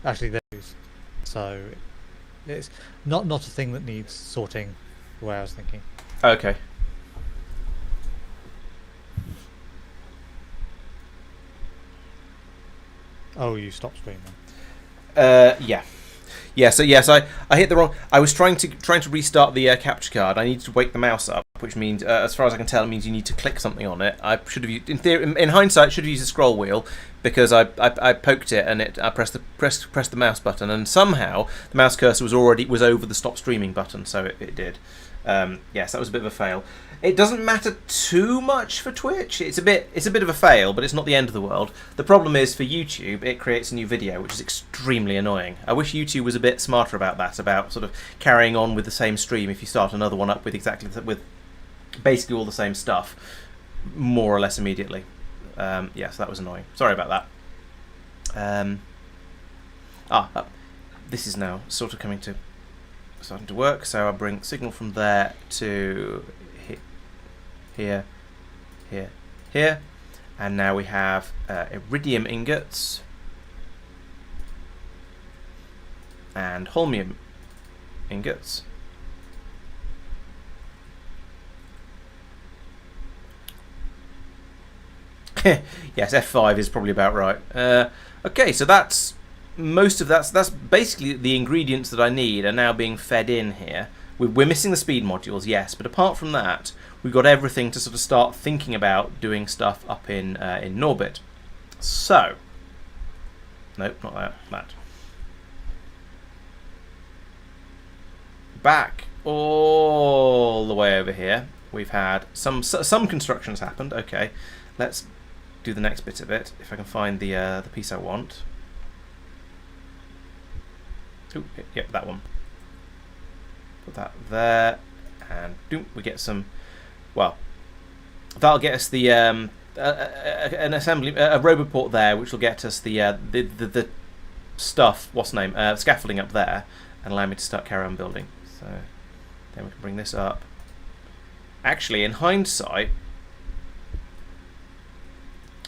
Actually, they do. So it's not a thing that needs sorting. The way I was thinking. Okay. Oh, you stopped streaming. Yeah. Yeah, so yes, I hit the wrong. I was trying to restart the capture card. I needed to wake the mouse up, which means, as far as I can tell, it means you need to click something on it. I should have used, in theory, in hindsight, should have used the scroll wheel because I poked it and I pressed the mouse button, and somehow the mouse cursor was over the stop streaming button, so it did. Yes, that was a bit of a fail. It doesn't matter too much for Twitch. It's a bit of a fail, but it's not the end of the world. The problem is for YouTube, it creates a new video, which is extremely annoying. I wish YouTube was a bit smarter about that, about sort of carrying on with the same stream if you start another one up with basically all the same stuff, more or less immediately. Yeah, so that was annoying. Sorry about that. This is now sort of starting to work. So I'll bring signal from there to here, here, and now we have iridium ingots and holmium ingots. Yes, F5 is probably about right. Okay, so that's most of that's basically the ingredients that I need are now being fed in here. We're missing the speed modules, yes, but apart from that, we've got everything to sort of start thinking about doing stuff up in Norbit. So, nope, not that. That. Back all the way over here, we've had some constructions happened. Okay, let's do the next bit of it. If I can find the piece I want. Ooh, yep, that one. Put that there, and boom, we get some. Well, that'll get us the an assembly, a robot port there, which will get us the stuff. What's the name? Scaffolding up there, and allow me to start carry on building. So then we can bring this up. Actually, in hindsight,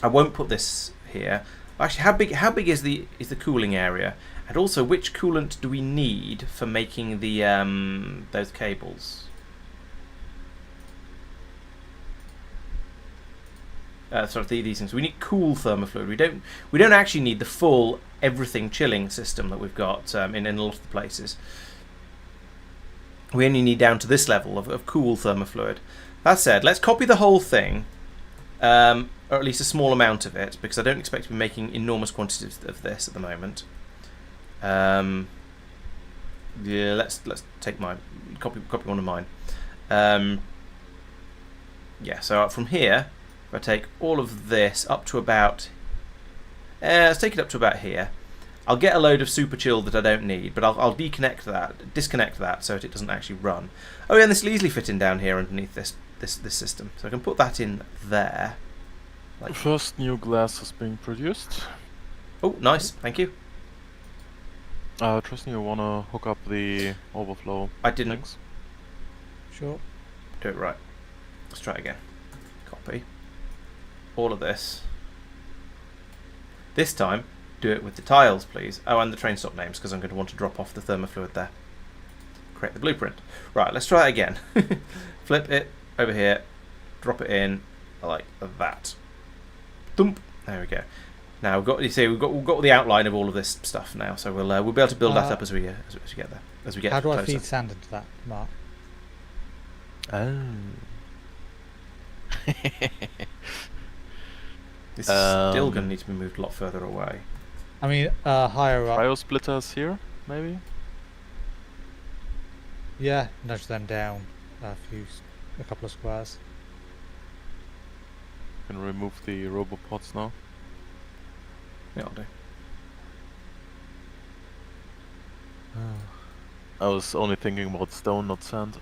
I won't put this here. Actually, how big is the cooling area? And also, which coolant do we need for making the those cables? These things. We need cool thermofluid. We don't actually need the full everything chilling system that we've got in a lot of the places. We only need down to this level of cool thermofluid. That said, let's copy the whole thing, or at least a small amount of it, because I don't expect to be making enormous quantities of this at the moment. Yeah, let's take mine. Copy one of mine. Yeah, so from here, if I take all of this up to about, let's take it up to about here. I'll get a load of super chill that I don't need, but I'll disconnect that so that it doesn't actually run. Oh yeah, and this will easily fit in down here underneath this system, so I can put that in there. Like first new glass is being produced. Oh, nice, thank you. Tristan, you wanna hook up the overflow? I didn't. Things? Sure. Do it right. Let's try it again. Copy all of this. This time, do it with the tiles, please. Oh, and the train stop names, because I'm going to want to drop off the thermofluid there. Create the blueprint. Right, let's try it again. Flip it over here. Drop it in like that. Thump. There we go. Now we've got the outline of all of this stuff now, so we'll be able to build that up as we get there. As we get How do closer. I feed sand into that, Mark? Oh. This is still going to need to be moved a lot further away. I mean, higher up. Cryo splitters here, maybe? Yeah, nudge them down a couple of squares. Can remove the robopods now. Yeah, I'll do. I was only thinking about stone, not sand.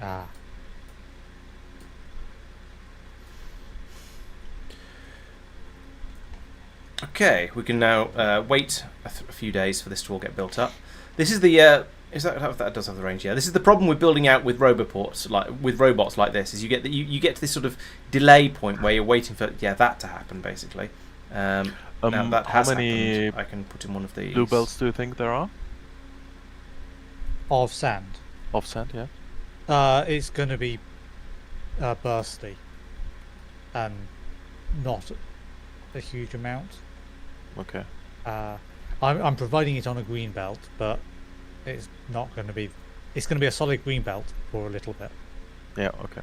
Ah. Okay, we can now wait a few days for this to all get built up. This is the that does have the range? Yeah, this is the problem with building out with roboports, like with robots like this, is you get to this sort of delay point where you're waiting for that to happen basically. Now that how has many happened. I can put in one of these. blue belts do you think there are? Of sand. Of sand, yeah. It's going to be bursty, and not a huge amount. Okay. I'm providing it on a green belt, but it's not going to be. It's going to be a solid green belt for a little bit. Yeah, okay.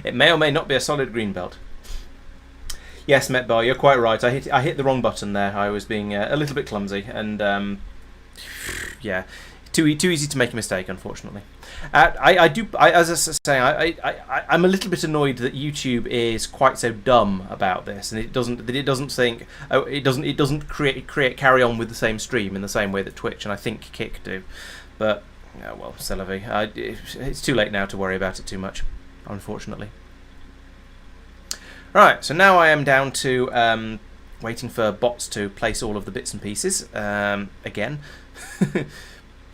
It may or may not be a solid green belt. Yes, Metbar, you're quite right. I hit the wrong button there. I was being a little bit clumsy, and yeah, too easy to make a mistake, unfortunately. As I was saying, I'm a little bit annoyed that YouTube is quite so dumb about this, and it doesn't think, oh, it doesn't carry on with the same stream in the same way that Twitch and I think Kick do. But oh, well, c'est la vie. It's too late now to worry about it too much, unfortunately. Right, so now I am down to waiting for bots to place all of the bits and pieces again.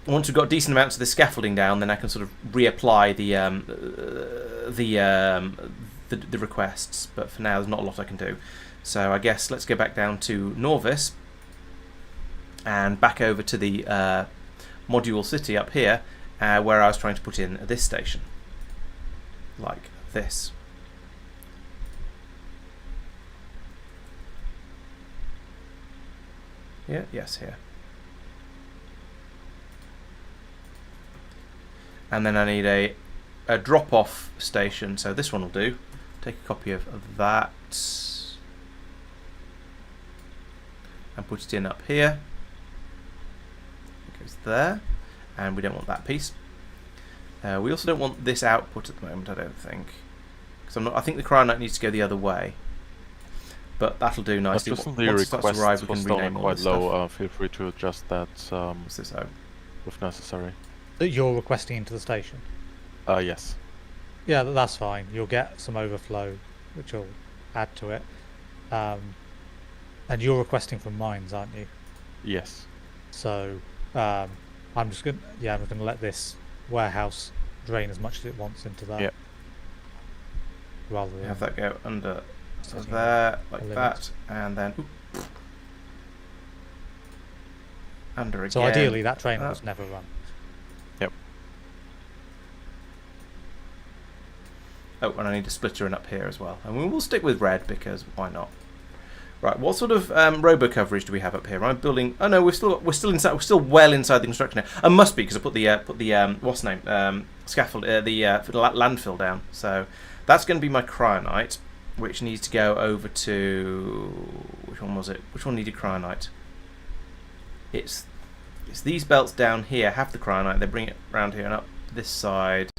Once we've got decent amounts of the scaffolding down, then I can sort of reapply the requests. But for now, there's not a lot I can do. So I guess let's go back down to Norvis and back over to the module city up here, where I was trying to put in this station, like this. Yeah, yes, here. And then I need a drop-off station, so this one will do. Take a copy of that and put it in up here. It goes there, and we don't want that piece. We also don't want this output at the moment, I don't think, because I think the cryonite needs to go the other way. But that'll do nicely. Just Once the it starts to arrive, request we was can still rename all quite this low. stuff. Feel free to adjust that What's this? Oh. if necessary. That you're requesting into the station. Yes. Yeah, that's fine. You'll get some overflow, which will add to it. And you're requesting from mines, aren't you? Yes. So I'm just going to let this warehouse drain as much as it wants into that. Yep. Rather than Have that go under setting there, a like limit. that, and then under again. So ideally, that train Ah. was never run. Yep. Oh, and I need a splitter in up here as well. And we'll stick with red because why not? Right, what sort of robo coverage do we have up here? I'm building. Oh no, we're still inside. We're still well inside the construction area. I must be because I put the what's the name scaffold the landfill down. So that's going to be my cryonite, which needs to go over to which one was it? Which one needed cryonite? It's these belts down here have the cryonite. They bring it around here and up this side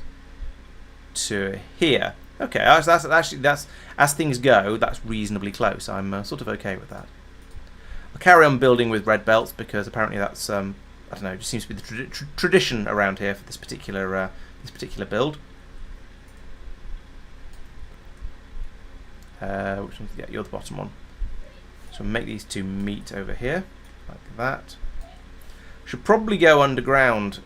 to here. Okay, that's as things go, that's reasonably close. I'm sort of okay with that. I'll carry on building with red belts because apparently that's I don't know, it just seems to be the tradition around here for this particular build. Which one? Yeah, you're the bottom one. So make these two meet over here like that. Should probably go underground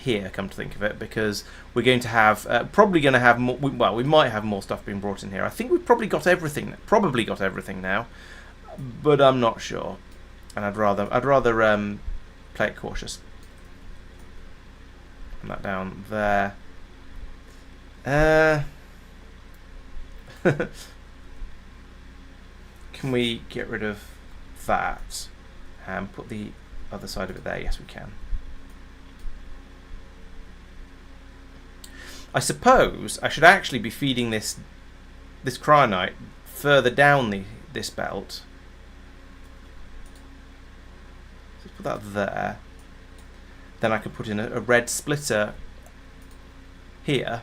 here, come to think of it, because we're going to have more. Well, we might have more stuff being brought in here. I think we've probably got everything. Probably got everything now, but I'm not sure, and I'd rather play it cautious. And that down there. Can we get rid of that and put the other side of it there? Yes, we can. I suppose I should actually be feeding this cryonite further down this belt. Let's put that there. Then I could put in a red splitter here,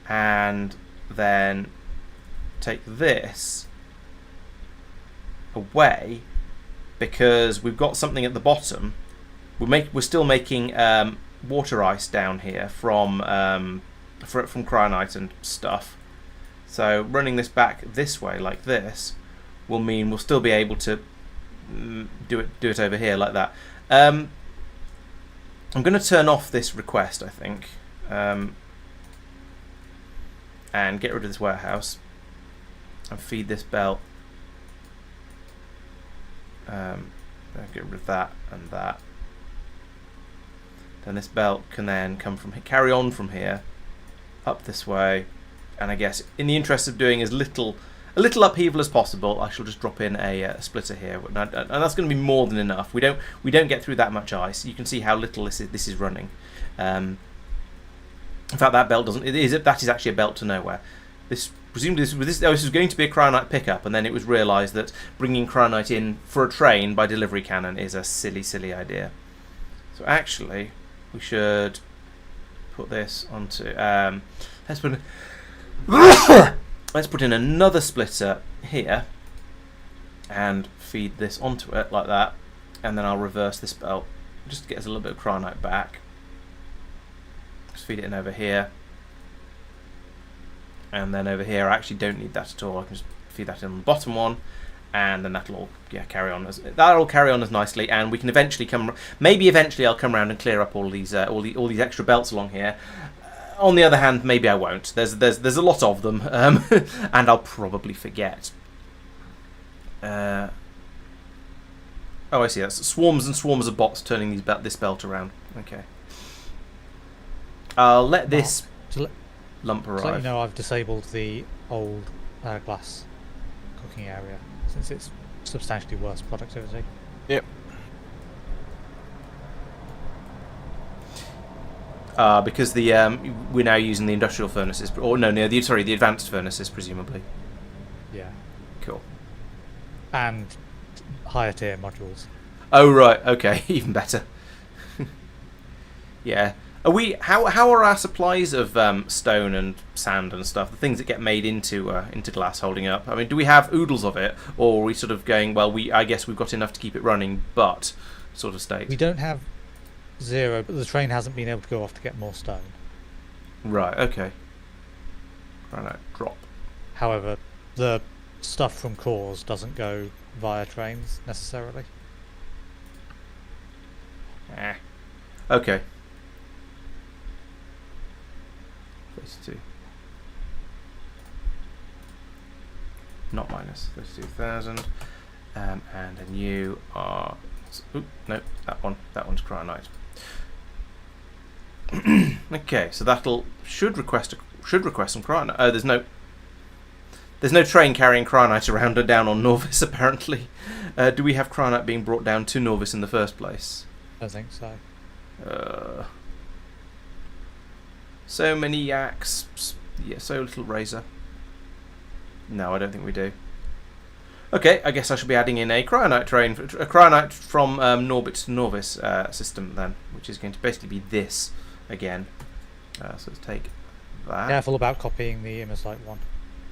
and then take this away because we've got something at the bottom. We're still making water ice down here from cryonite and stuff. So running this back this way like this will mean we'll still be able to do it over here like that. I'm going to turn off this request, I think, and get rid of this warehouse and feed this belt Get rid of that and that. Then this belt can then carry on from here, up this way, and I guess in the interest of doing a little upheaval as possible, I shall just drop in a splitter here, and that's going to be more than enough. We don't get through that much ice. You can see how little this is running. In fact, that belt doesn't. That is actually a belt to nowhere. Presumably this was going to be a cryonite pickup, and then it was realised that bringing cryonite in for a train by delivery cannon is a silly idea. So actually, we should put this onto. Let's put in another splitter here, and feed this onto it like that, and then I'll reverse this belt just to get us a little bit of cryonite back. Just feed it in over here. And then over here, I actually don't need that at all. I can just feed that in on the bottom one, and then that'll all carry on as nicely. And we can eventually maybe eventually I'll come around and clear up all these extra belts along here. On the other hand, maybe I won't. There's a lot of them, and I'll probably forget. Oh, I see. That's swarms and swarms of bots turning this belt around. Okay. I'll let this lump arrive. So you know, I've disabled the old glass cooking area since it's substantially worse productivity. Yep. Because we're now using the industrial furnaces, the advanced furnaces, presumably. Yeah. Cool. And higher tier modules. Oh right, okay, even better. Yeah. How are our supplies of stone and sand and stuff, the things that get made into glass, holding up? I mean, do we have oodles of it, or are we sort of going, well, I guess we've got enough to keep it running, but sort of state? We don't have zero, but the train hasn't been able to go off to get more stone. Right. Okay. Right. Drop. However, the stuff from cores doesn't go via trains necessarily. Okay. 32. Not minus 32,000. And then you are. No, that one's cryonite. Okay, so should request some cryonite. There's no train carrying cryonite around and down on Norvis apparently. Do we have cryonite being brought down to Norvis in the first place? I think so. So many yaks. Yeah, so little razor. No, I don't think we do. Okay, I guess I should be adding in a cryonite from Norbit to Norvis system then, which is going to basically be this again. So let's take that. Careful about copying the Immersite one,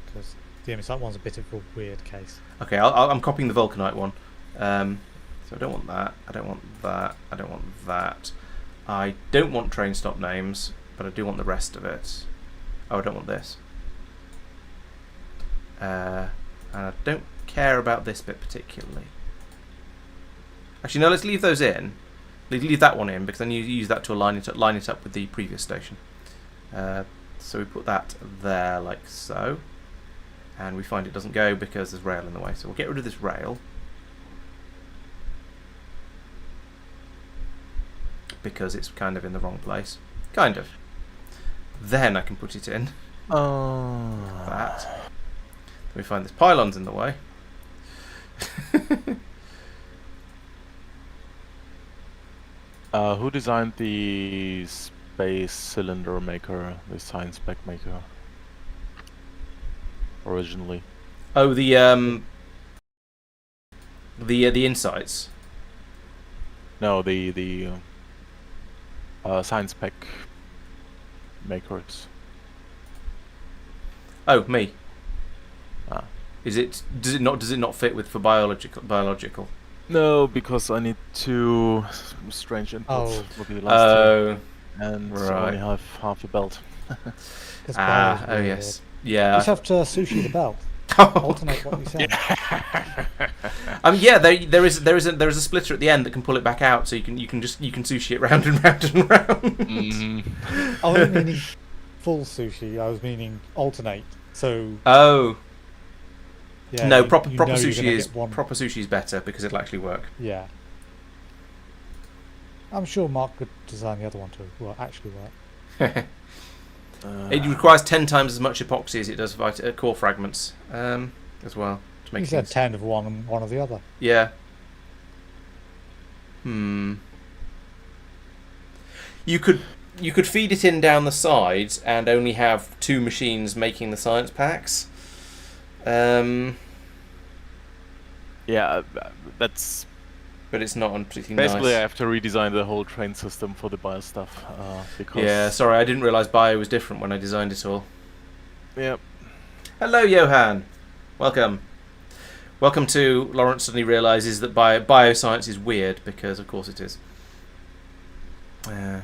because the Immersite one's a bit of a weird case. Okay, I'm copying the Vulcanite one. So I don't want that. I don't want that. I don't want that. I don't want train stop names, but I do want the rest of it. Oh, I don't want this. And I don't care about this bit particularly. Actually, no. Let's leave those in. Leave that one in because then you use that to line it up with the previous station. So we put that there like so, and we find it doesn't go because there's rail in the way. So we'll get rid of this rail because it's kind of in the wrong place. Kind of. Then I can put it in. That. Then we find this pylon's in the way. Who designed the space cylinder maker, the science spec maker? Originally. Oh, the insights. No, the science spec makers. Oh, me. Ah. Does it not fit with for biological? No, because I need two strange inputs Oh. for the last two, and I right. only have half a belt. This Ah, bio's oh weird. yes, You yeah. just have to sushi the belt. Oh, Alternate what you said. yeah. There is a splitter at the end that can pull it back out, so you can sushi it round and round and round. Mm-hmm. I wasn't meaning full sushi. I was meaning alternate. So Oh. Yeah, No, you proper know you're sushi gonna is get one. better because it'll actually work. Yeah. I'm sure Mark could design the other one to actually work. It requires 10 times as much epoxy as it does core fragments as well to make You said things. 10 of one and one of the other. Yeah. You could feed it in down the sides and only have 2 machines making the science packs. Yeah, that's But it's not particularly basically I nice. have to redesign the whole train system for the bio stuff because Yeah, sorry, I didn't realise bio was different when I designed it all. yeah. Hello, Johan. Welcome. Welcome to Laurence suddenly realises that bioscience is weird, because of course it is. Okay.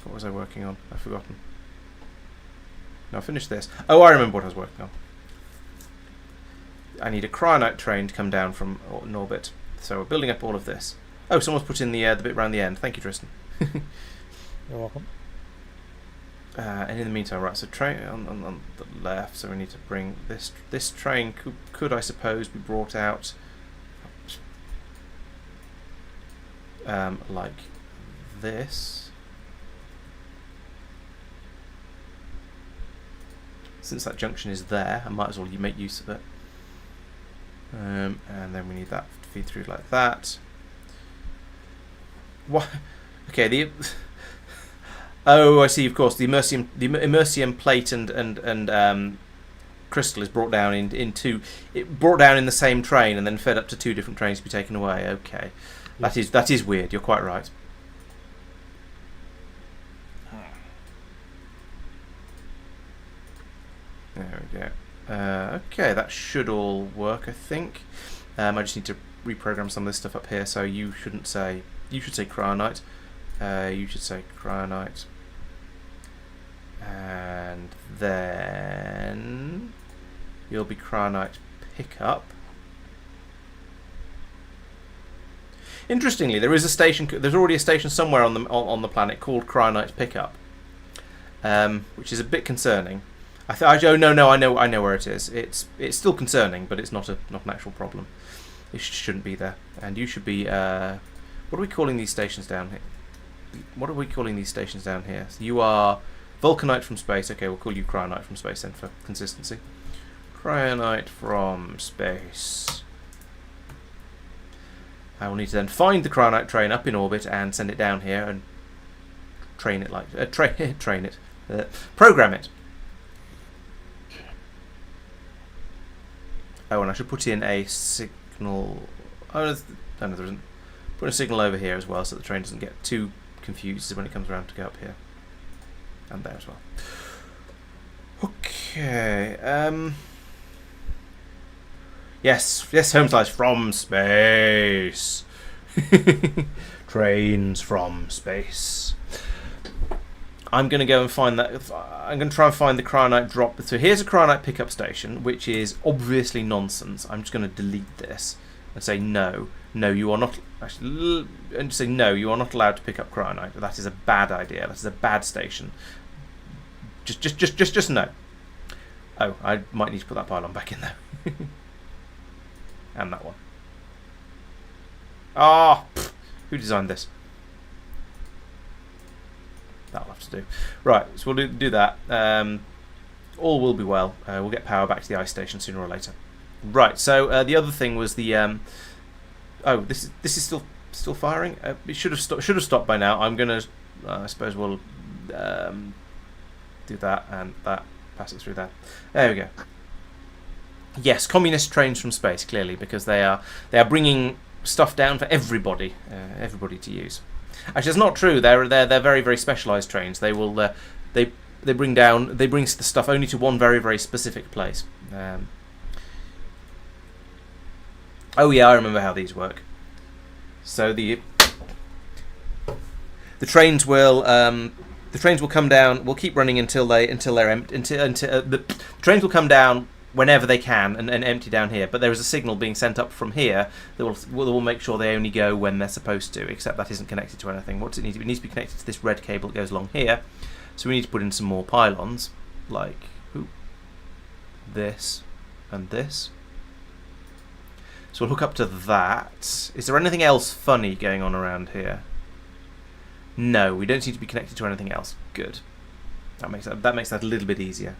What was I working on? I've forgotten. No, I finished this. Oh, I remember what I was working on. I need a cryonite train to come down from an orbit. So we're building up all of this. Oh, someone's put in the bit around the end. Thank you, Tristan. You're welcome. And in the meantime, right, so train on the left, so we need to bring this train could I suppose be brought out like this. Since that junction is there, I might as well make use of it. And then we need that to feed through like that. What? Okay, oh, I see. Of course, the immersium plate and crystal is brought down brought down in the same train and then fed up to 2 different trains to be taken away. Okay, Yes. that is weird. You're quite right. There we go. Okay, that should all work, I think. I just need to reprogram some of this stuff up here. So you should say cryonite. You should say cryonite. And then you'll be cryonite pickup. Interestingly, there is a station. There's already a station somewhere on the planet called cryonite pickup, which is a bit concerning. Oh no, I know where it is. It's still concerning, but it's not an actual problem. It shouldn't be there, and you should be. What are we calling these stations down here? What are we calling these stations down here? So you are vulcanite from space. Okay, we'll call you cryonite from space then for consistency. Cryonite from space. I will need to then find the cryonite train up in orbit and send it down here and train it program it. Oh, and I should put in a signal. Oh, no, there isn't. Put a signal over here as well, so the train doesn't get too confused when it comes around to go up here, and there as well. Okay. Yes, home slice from space. Trains from space. I'm going to go and find that. I'm going to try and find the cryonite drop. So here's a cryonite pickup station, which is obviously nonsense. I'm just going to delete this and say no, you are not. Actually, and say no, you are not allowed to pick up cryonite. That is a bad idea. That is a bad station. Just no. Oh, I might need to put that pylon back in there. And that one. Ah, who designed this? That'll have to do. Right, so we'll do that. All will be well. We'll get power back to the ice station sooner or later. Right, so the other thing was the. Oh, this is still firing. It should have stopped by now. I'm gonna. I suppose we'll do that and that. Pass it through there. There we go. Yes, communist trains from space, clearly, because they are bringing stuff down for everybody to use. Actually, that's not true. They're very, very specialised trains. They will they bring the stuff only to one very, very specific place. Oh yeah, I remember how these work. So the trains will come down. We'll keep running until they're empty. The trains will come down whenever they can and empty down here. But there is a signal being sent up from here that will make sure they only go when they're supposed to. Except that isn't connected to anything. What's it need to be? It needs to be connected to this red cable that goes along here. So we need to put in some more pylons. Like, this, and this. So we'll hook up to that. Is there anything else funny going on around here? No, we don't seem to be connected to anything else. Good. That makes that a little bit easier.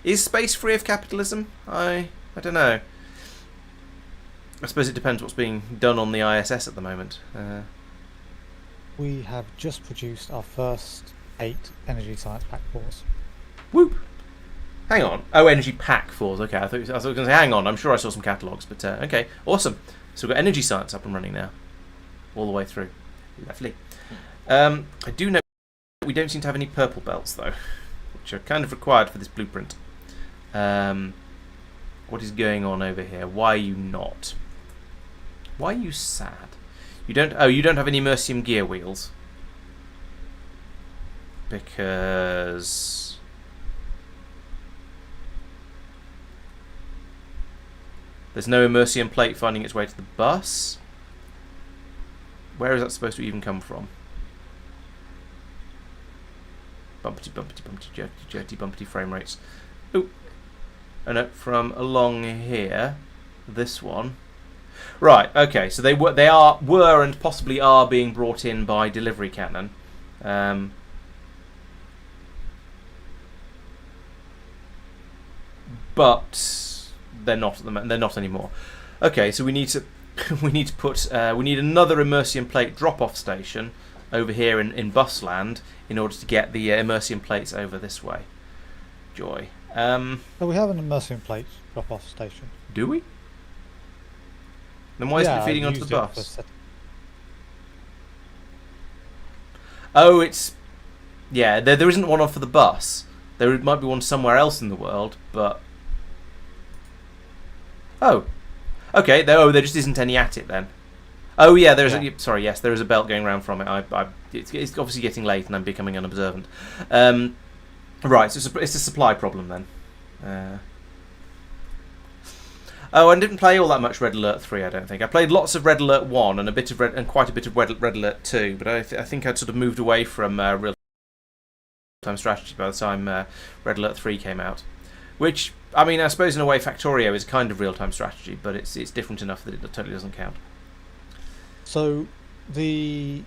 Is space free of capitalism? I don't know. I suppose it depends what's being done on the ISS at the moment. We have just produced our first 8 energy science pack cores. Whoop! Hang on. Oh, energy pack 4s. Okay, I was going to say, hang on. I'm sure I saw some catalogues, but okay, awesome. So we've got energy science up and running now, all the way through. Lovely. I do know we don't seem to have any purple belts though, which are kind of required for this blueprint. What is going on over here? Why are you not? Why are you sad? You don't. Oh, you don't have any Mercium gear wheels because there's no Immersium plate finding its way to the bus. Where is that supposed to even come from? Bumpety, bumpety, bumpety, jerky, jerky, bumpety frame rates. Oh, a note from along here. This one. Right. Okay. So they were and possibly are being brought in by delivery cannon. But they're not at the moment. They're not anymore. Okay. So we need to we need another Immersium plate drop-off station over here in Busland in order to get the Immersium plates over this way. Joy. So we have an Immersium plate drop-off station. Do we? Then why isn't it feeding onto the bus? Oh, it's... Yeah, there isn't one off for the bus. There might be one somewhere else in the world, but... Oh. Okay, there just isn't any at it then. Oh yeah, there is a belt going around from it. It's obviously getting late and I'm becoming unobservant. Right, so it's a supply problem then. Oh, I didn't play all that much Red Alert 3, I don't think. I played lots of Red Alert 1 and quite a bit of Red Alert 2, but I think I'd sort of moved away from real-time strategy by the time Red Alert 3 came out. Which, I mean, I suppose in a way Factorio is kind of real-time strategy, but it's different enough that it totally doesn't count. So, the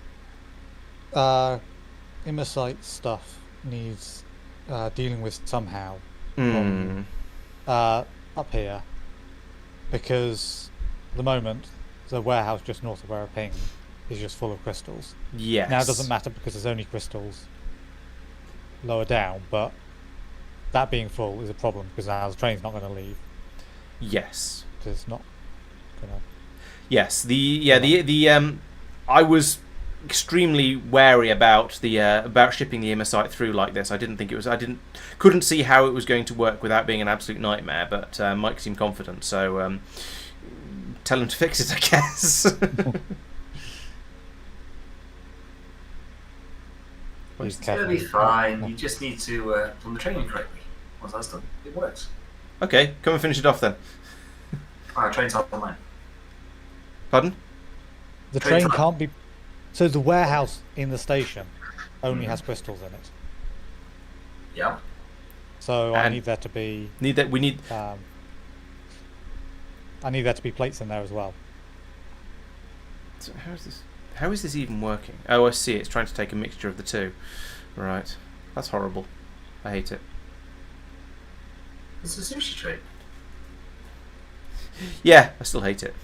Immersite stuff needs dealing with somehow up here. Because at the moment, the warehouse just north of where we're ping is just full of crystals. Yes. Now it doesn't matter because there's only crystals lower down, but that being full is a problem because now the train's not going to leave. Yes. Because it's not going to... Yes. I was extremely wary about shipping the Immersite through like this. Couldn't see how it was going to work without being an absolute nightmare, but Mike seemed confident, so tell him to fix it, I guess. It's going to be fine. You just need to run the training correctly. Once that's done, it works. Okay, come and finish it off then. Alright, train's online. Pardon? The train can't be... So the warehouse in the station only has crystals in it. Yeah. So I need there to be... I need there to be plates in there as well. So how is this even working? Oh, I see. It's trying to take a mixture of the two. Right. That's horrible. I hate it. It's a sushi train. Yeah, I still hate it.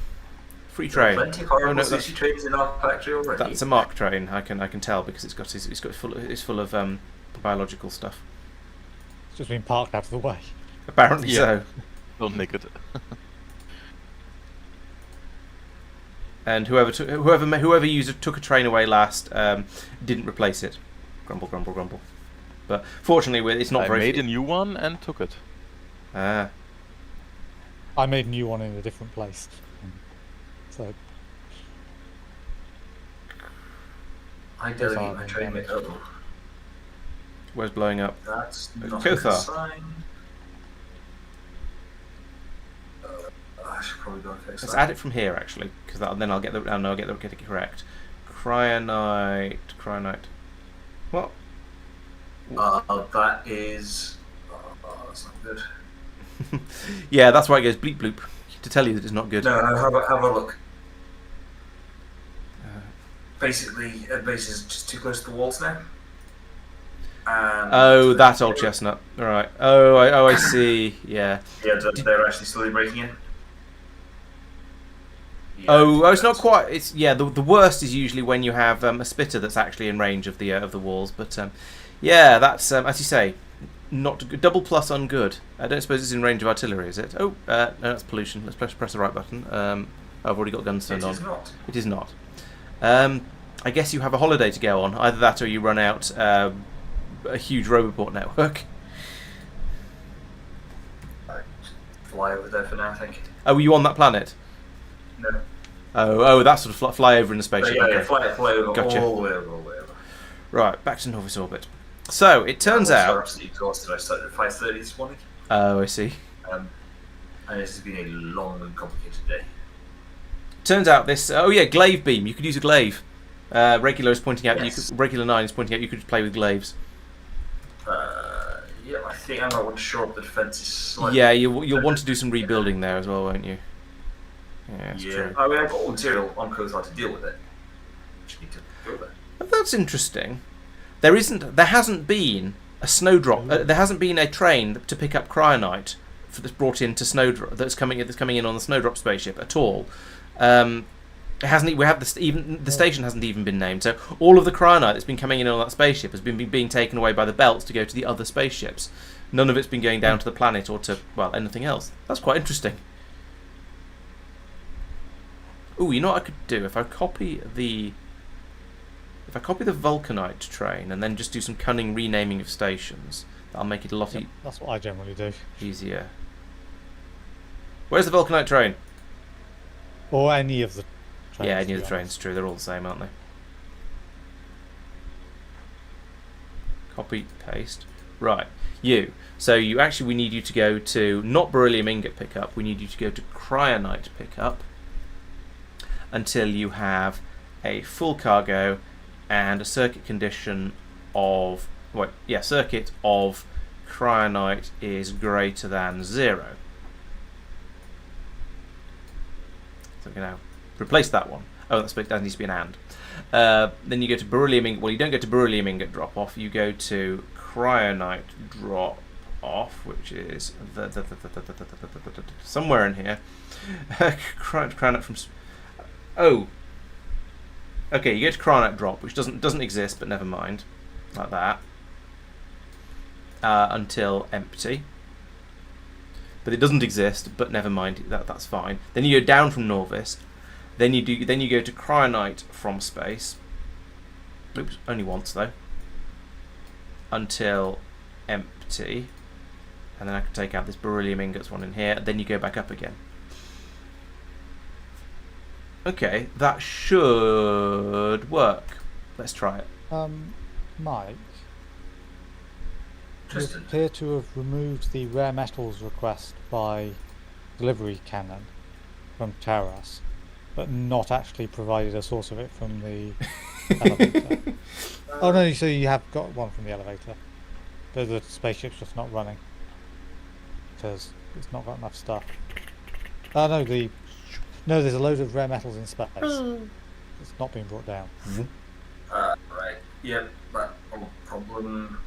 Free train. Plenty of horrible sushi trains in our factory already. That's a Marc train. I can tell because it's full of biological stuff. It's just been parked out of the way. Apparently so. Don't nick it. And whoever took a train away last didn't replace it. Grumble, grumble, grumble. But fortunately, it's not very. I made a new one and took it. Ah. I made a new one in a different place. So. I delegate my train with Where's blowing up? That's not Kothar. a sign. I should probably go and fix Let's that. add it from here actually, because then I'll get it correct. Cryonite. What? That is. That's not good. Yeah, that's why it goes bleep bloop to tell you that it's not good. No, have a look. Basically, base is just too close to the walls now. Oh, that old chestnut. All right. Oh, I see. Yeah. Yeah, they're actually slowly breaking in. Yeah, Oh, it's not quite. It's the worst is usually when you have a spitter that's actually in range of the walls. But yeah, that's as you say, not good. Double plus ungood. I don't suppose it's in range of artillery, is it? Oh, no, that's pollution. Let's press the right button. I've already got guns turned on. It is not. It is not. I guess you have a holiday to go on. Either that, or you run out a huge Roboport network. Fly over there for now, I think. Oh, were you on that planet? No. Oh, that sort of fly over in the spaceship. Yeah, Okay. fly over, Gotcha. all the way over. Right, back to Novice orbit. So it turns I was out. absolutely exhausted. I started at 5:30 this morning. Oh, I see. And this has been a long and complicated day. Turns out this. Oh yeah, glaive beam. You could use a glaive. Regular is pointing out. Yes. Regular 9 is pointing out. You could play with glaives. Yeah, I think I might want to shore up the defences slightly. Yeah, you'll want to do some rebuilding there as well, won't you? Yeah, that's true. I mean, I've got all material on Kothar to deal with it. Just need to go there. Oh, that's interesting. There hasn't been a snowdrop. There hasn't been a train to pick up cryonite that's brought into snowdrop that's coming in on the snowdrop spaceship at all. It hasn't. We have even the station hasn't even been named. So all of the cryonite that's been coming in on that spaceship has been being taken away by the belts to go to the other spaceships. None of it's been going down to the planet or to anything else. That's quite interesting. Ooh, you know what I could do if I copy the Vulcanite train and then just do some cunning renaming of stations. That'll make it a lot That's what I generally do. easier. Where's the Vulcanite train? Or any of the trains. Yeah, any of the trains. True, they're all the same, aren't they? Copy, paste. Right, you. So we need you to go to not beryllium ingot pickup. We need you to go to cryonite pickup until you have a full cargo and a circuit condition of circuit of cryonite is greater than 0. So we're going to replace that one. Oh, that needs to be an and. Then you go to beryllium ingot. Well, you don't go to beryllium ingot drop off. You go to cryonite drop off, which is somewhere in here. Cryonite from. Oh. Okay, you go to cryonite drop, which doesn't exist, but never mind, like that. Until empty. But it doesn't exist, but never mind. That's fine. Then you go down from Norvis. Then you go to cryonite from space. Oops, only once though. Until empty, and then I can take out this beryllium ingots one in here. Then you go back up again. Okay, that should work. Let's try it. Mike, you Tristan. appear to have removed the rare metals request by delivery cannon from Terras, but not actually provided a source of it from the elevator. Oh no, so you have got one from the elevator, but the spaceship's just not running because it's not got enough stuff. Oh no, there's a load of rare metals in space. It's not being brought down. Right. Yep. That problem.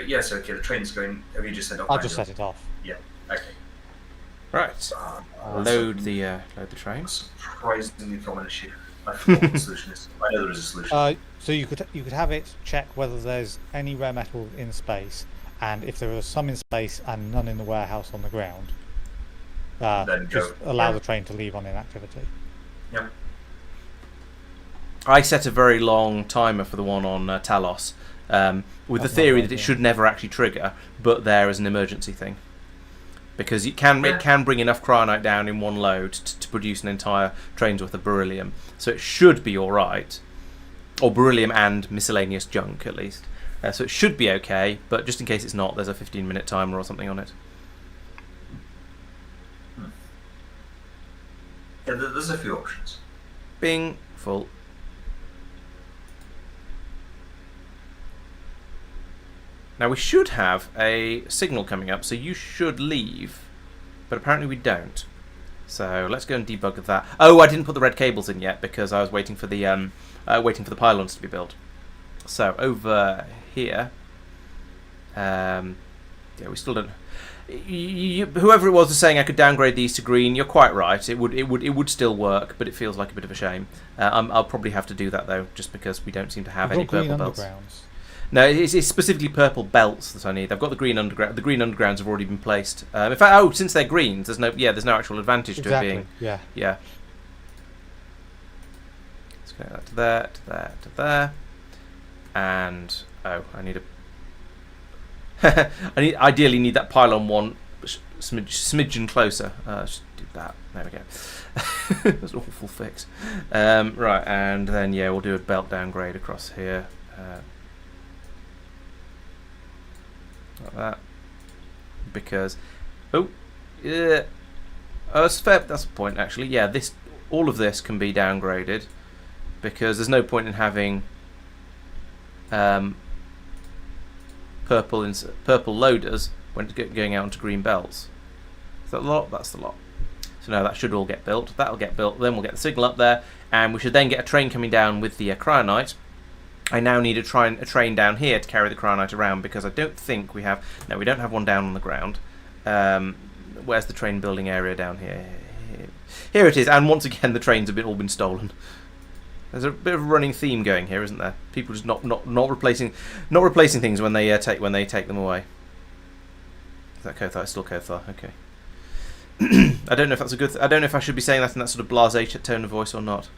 Yes. Okay. The train's going. Have you just set off? I'll just set it off. Yeah. Okay. Right. Load the train. Surprisingly common issue. I forgot what the solution is. I know there is a solution. So you could have it check whether there's any rare metal in space, and if there are some in space and none in the warehouse on the ground, Then just go. allow the train to leave on inactivity. Yep. I set a very long timer for the one on Talos, with the That's theory not that it bad, should never actually trigger, but there as an emergency thing. Because it can bring enough cryonite down in one load to produce an entire train's worth of beryllium. So it should be alright. Or beryllium and miscellaneous junk, at least. So it should be okay, but just in case it's not, there's a 15-minute timer or something on it. Yeah, there's a few options. Bing, full. Now we should have a signal coming up, so you should leave, but apparently we don't. So let's go and debug that. Oh, I didn't put the red cables in yet because I was waiting for the pylons to be built. So over here, yeah, we still don't. Whoever it was saying I could downgrade these to green. You're quite right. It would still work, but it feels like a bit of a shame. I'll probably have to do that though, just because we don't seem to have any purple belts. No, it's specifically purple belts that I need. I've got the green underground. The green undergrounds have already been placed. In fact, since they're greens, there's no actual advantage to it being. Yeah. Let's go that to there, to there, to there, and I need a. Ideally need that pylon one smidgen closer. Just do that. There we go. That's an awful fix. Right, and then yeah, we'll do a belt downgrade across here. Like that, because that's fair. That's a point actually. Yeah, all of this can be downgraded because there's no point in having purple loaders when it's going out onto green belts. Is that a lot? That's the lot. So now that should all get built. That'll get built. Then we'll get the signal up there, and we should then get a train coming down with the cryonite. I now need a train down here to carry the cryonite around because I don't think we have. No, we don't have one down on the ground. Where's the train building area down here? Here it is. And once again, the trains have all been stolen. There's a bit of a running theme going here, isn't there? People just not replacing things when they take them away. Is that Kothar? It's still Kothar. Okay. I don't know if that's a good. I don't know if I should be saying that in that sort of blasé tone of voice or not.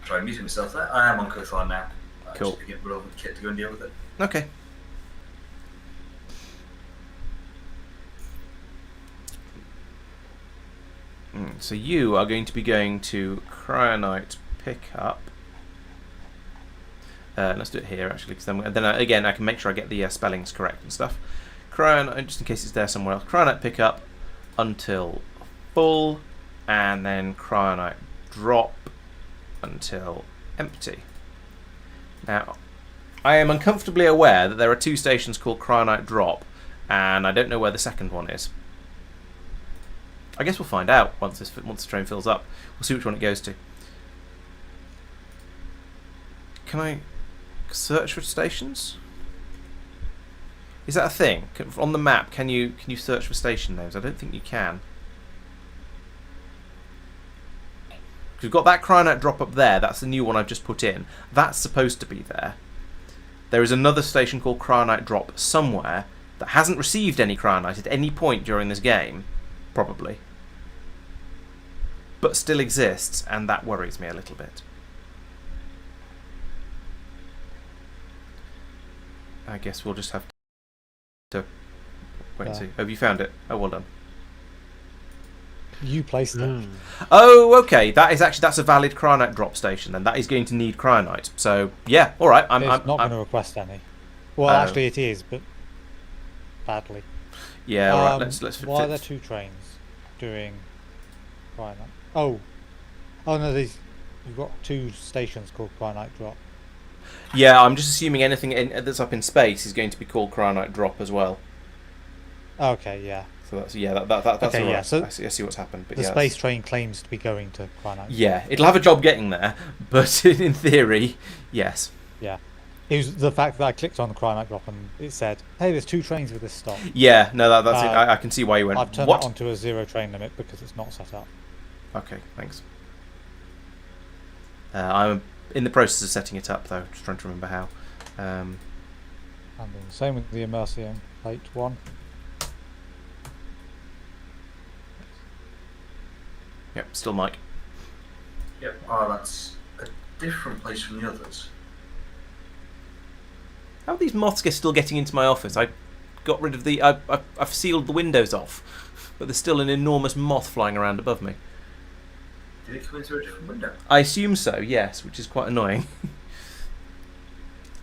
Try muting myself there. I am on Kothar now. Cool. Just get relevant kit to go and deal with it. Okay. So you are going to be going to cryonite pickup. Let's do it here actually, because then again I can make sure I get the spellings correct and stuff. Cryonite, just in case it's there somewhere else. Cryonite pickup until full, and then cryonite drop until empty. Now, I am uncomfortably aware that there are two stations called cryonite drop, and I don't know where the second one is. I guess we'll find out once the train fills up. We'll see which one it goes to. Can I search for stations? Is that a thing? On the map, can you search for station names? I don't think you can. We've got that cryonite drop up there. That's the new one I've just put in. That's supposed to be there. There is another station called cryonite drop somewhere that hasn't received any cryonite at any point during this game, probably, but still exists, and that worries me a little bit. I guess we'll just have to wait and see. Have you found it? Oh, well done. You placed it. Oh, okay. That's a valid cryonite drop station. Then that is going to need cryonite. So yeah, all right. I'm not going to request any. Well, actually, it is, but badly. Yeah. All right. Let's. Why are there two trains doing cryonite? Oh no. You've got two stations called cryonite drop. Yeah, I'm just assuming anything that's up in space is going to be called cryonite drop as well. Okay. Yeah. So that's that's okay, all right. yeah, so I see what's happened. But the space train claims to be going to cryonite. Yeah, it'll have a job getting there, but in theory, yes. Yeah. It was the fact that I clicked on the cryonite drop and it said, "Hey, there's two trains with this stop." Yeah, no, that's it. I can see why you went. I've turned that onto a zero train limit because it's not set up. Okay, thanks. I'm in the process of setting it up though, just trying to remember how. And then same with the Immersion plate one. Yep, still Mike. Yep. Oh, that's a different place from the others. How are these moths still getting into my office? I got rid of the. I've sealed the windows off, but there's still an enormous moth flying around above me. Did it come in through a different window? I assume so. Yes, which is quite annoying.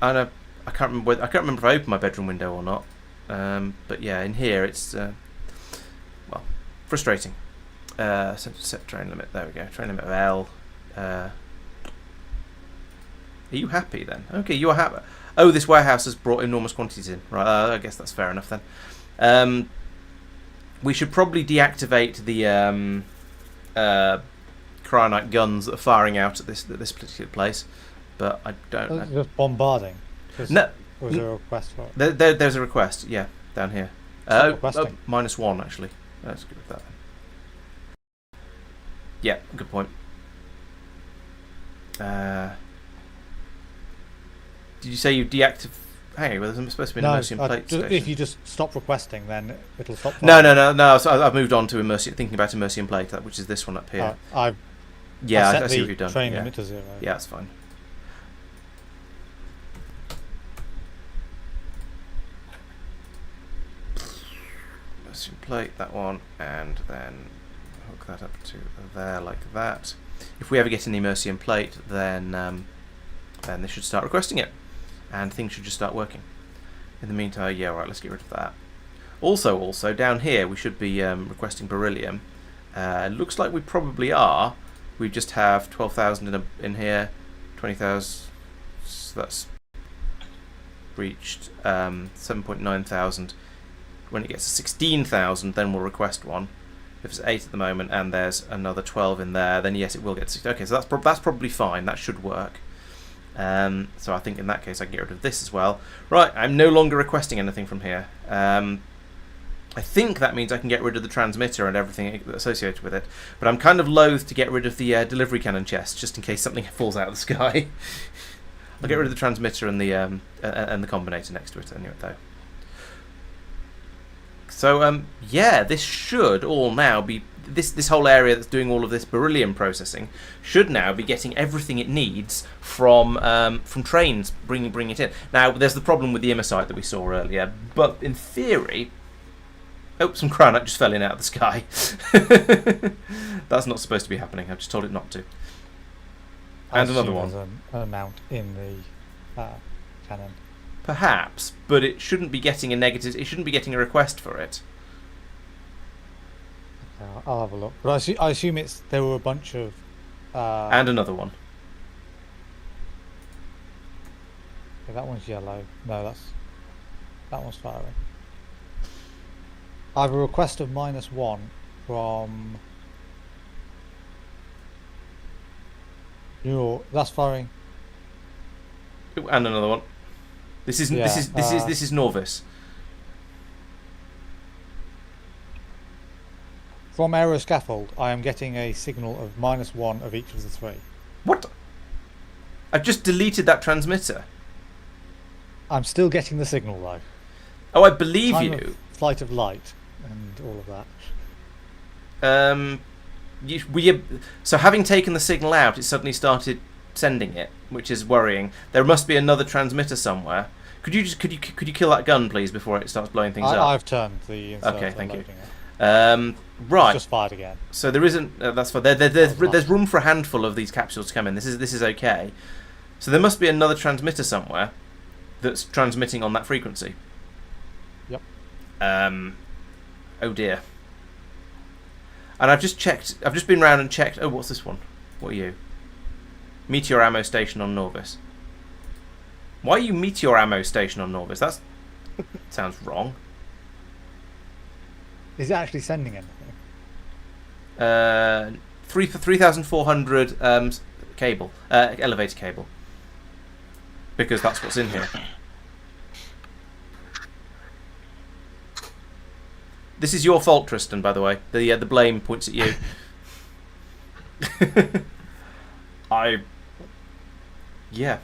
And I can't remember. I can't remember if I opened my bedroom window or not. But yeah, in here it's well, frustrating. Set train limit. There we go. Train limit of L. Are you happy then? Okay, you are happy. Oh, this warehouse has brought enormous quantities in. Right, I guess that's fair enough then. We should probably deactivate the cryonite guns that are firing out at this particular place, but I don't know. Just bombarding. No. Or is there a request for it? There's a request, yeah, down here. -1 actually. Let's go with that then. Yeah, good point. Did you say you deactivate? Hey, well, there's supposed to be an Immersion plate station. If you just stop requesting, then it'll stop. No. So I've moved on to thinking about Immersion plate, which is this one up here. I see what you've done. Train limit to 0. Yeah, that's fine. Immersion plate, that one, and then hook that up to there like that. If we ever get an Immersion plate, then they should start requesting it, and things should just start working. In the meantime, yeah, right, let's get rid of that. Also, down here we should be requesting beryllium. Looks like we probably are. We just have 12,000 in here, 20,000. So that's reached 7.9 thousand. When it gets to 16,000, then we'll request one. If it's 8 at the moment and there's another 12 in there, then yes, it will get to 60. Okay, so that's probably fine. That should work. So I think in that case I can get rid of this as well. Right, I'm no longer requesting anything from here. I think that means I can get rid of the transmitter and everything associated with it. But I'm kind of loath to get rid of the delivery cannon chest, just in case something falls out of the sky. I'll get rid of the transmitter and the combinator next to it anyway, though. So yeah, this should all now be this whole area that's doing all of this beryllium processing should now be getting everything it needs from trains bringing it in. Now there's the problem with the immersite that we saw earlier, but in theory, some cryonite just fell in out of the sky. That's not supposed to be happening. I've just told it not to. And another one. There's an amount in the cannon. Perhaps, but it shouldn't be getting a negative. It shouldn't be getting a request for it. Okay, I'll have a look. But I assume there were a bunch of. And another one. Okay, that one's yellow. No, that one's firing. I have a request of -1 from. That's firing. And another one. This is Norvis. From aeroscaffold, I am getting a signal of -1 of each of the 3. What? I've just deleted that transmitter. I'm still getting the signal though. Oh, I believe Time you. of flight of light and all of that. So having taken the signal out, it suddenly started sending it, which is worrying. There must be another transmitter somewhere. Could you kill that gun, please, before it starts blowing things up? I've turned the insert. Okay, thank you. It. Right. It's just fired again. So there isn't. That's fine. There's room for a handful of these capsules to come in. This is okay. So there must be another transmitter somewhere that's transmitting on that frequency. Yep. Oh dear. And I've just checked. I've just been round and checked. Oh, what's this one? What are you? Meteor ammo station on Norvis. Why are you meteor ammo station on Norvis? That sounds wrong. Is it actually sending anything? 3,400 cable, elevator cable. Because that's what's in here. This is your fault, Tristan, by the way. The blame points at you. Yeah.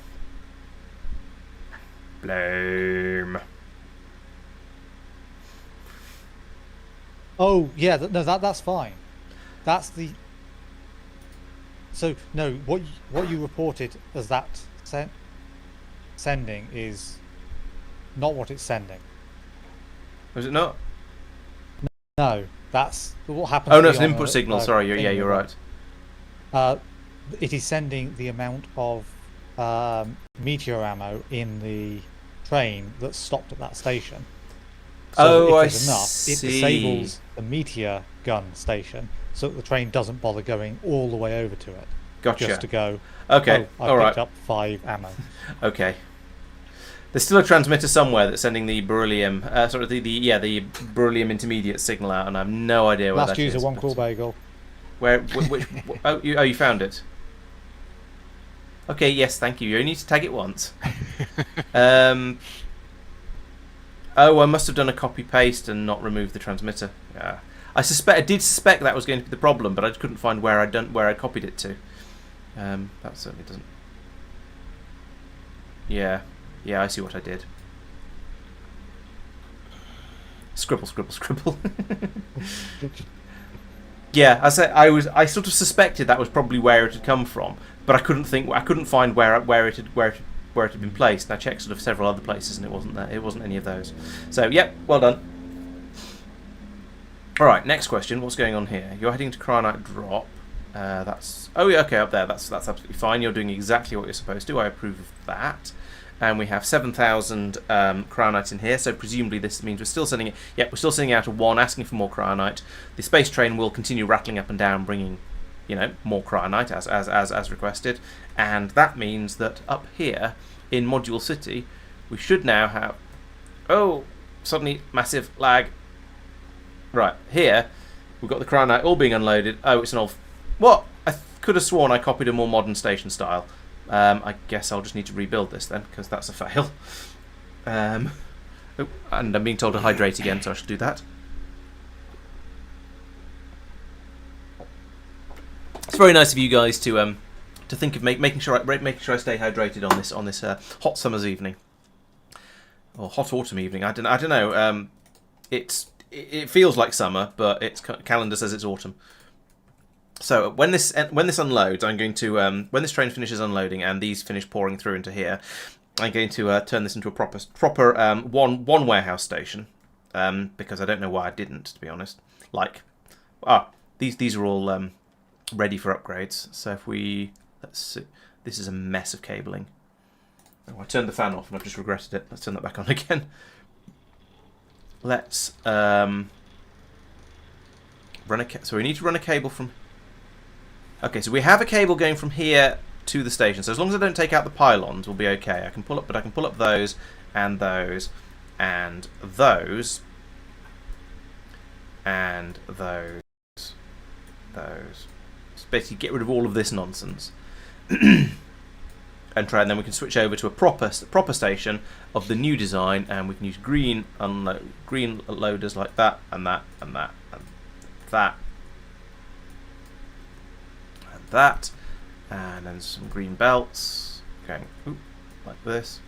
Blame. Oh yeah, that's fine. That's the. So no, what you reported as that sending is not what it's sending. Was it not? No, that's what happens. Oh no, it's an input signal. Sorry, you're right. It is sending the amount of meteor ammo in the train that's stopped at that station. So if there's enough, it disables the meteor gun station, so that the train doesn't bother going all the way over to it. Gotcha. just to go. Okay. Oh, I All picked right. up 5 ammo. Okay. There's still a transmitter somewhere that's sending the beryllium, the beryllium intermediate signal out, and I have no idea where Last that is. user, 1 but- cool bagel. Where? Which? You found it. Okay. Yes. Thank you. You only need to tag it once. Oh, I must have done a copy paste and not removed the transmitter. Yeah. I did suspect that was going to be the problem, but I couldn't find where I copied it to. That certainly doesn't. Yeah. Yeah, I see what I did. Scribble, scribble, scribble. Yeah, I sort of suspected that was probably where it had come from, but I couldn't find where it had been placed. And I checked sort of several other places, and it wasn't there. It wasn't any of those. So, yep, well done. All right, next question. What's going on here? You're heading to Cryonite Drop. Oh yeah, okay, up there. That's absolutely fine. You're doing exactly what you're supposed to. I approve of that. And we have 7,000 cryonite in here, so presumably this means we're still sending it. Yep, we're still sending out a 1, asking for more cryonite. The space train will continue rattling up and down, bringing, more cryonite as requested. And that means that up here in Module City, we should now have. Oh, suddenly massive lag. Right here, we've got the cryonite all being unloaded. Oh, it's an old. What? I could have sworn I copied a more modern station style. I guess I'll just need to rebuild this then, because that's a fail. And I'm being told to hydrate again, so I should do that. It's very nice of you guys to think of making sure I stay hydrated on this hot summer's evening, or hot autumn evening. I don't know. It feels like summer, but its calendar says it's autumn. So when this unloads, I'm going to when this train finishes unloading and these finish pouring through into here, I'm going to turn this into a proper one warehouse station, because I don't know why I didn't, to be honest. These are all ready for upgrades. So if let's see, this is a mess of cabling. Oh, I turned the fan off and I've just regretted it. Let's turn that back on again. Let's so we need to run a cable from. Okay, so we have a cable going from here to the station. So as long as I don't take out the pylons, we'll be okay. I can pull up those and those and those and those. So basically, get rid of all of this nonsense, and then we can switch over to a proper station of the new design, and we can use green loaders like that and that and that and that. That, and then some green belts going like this.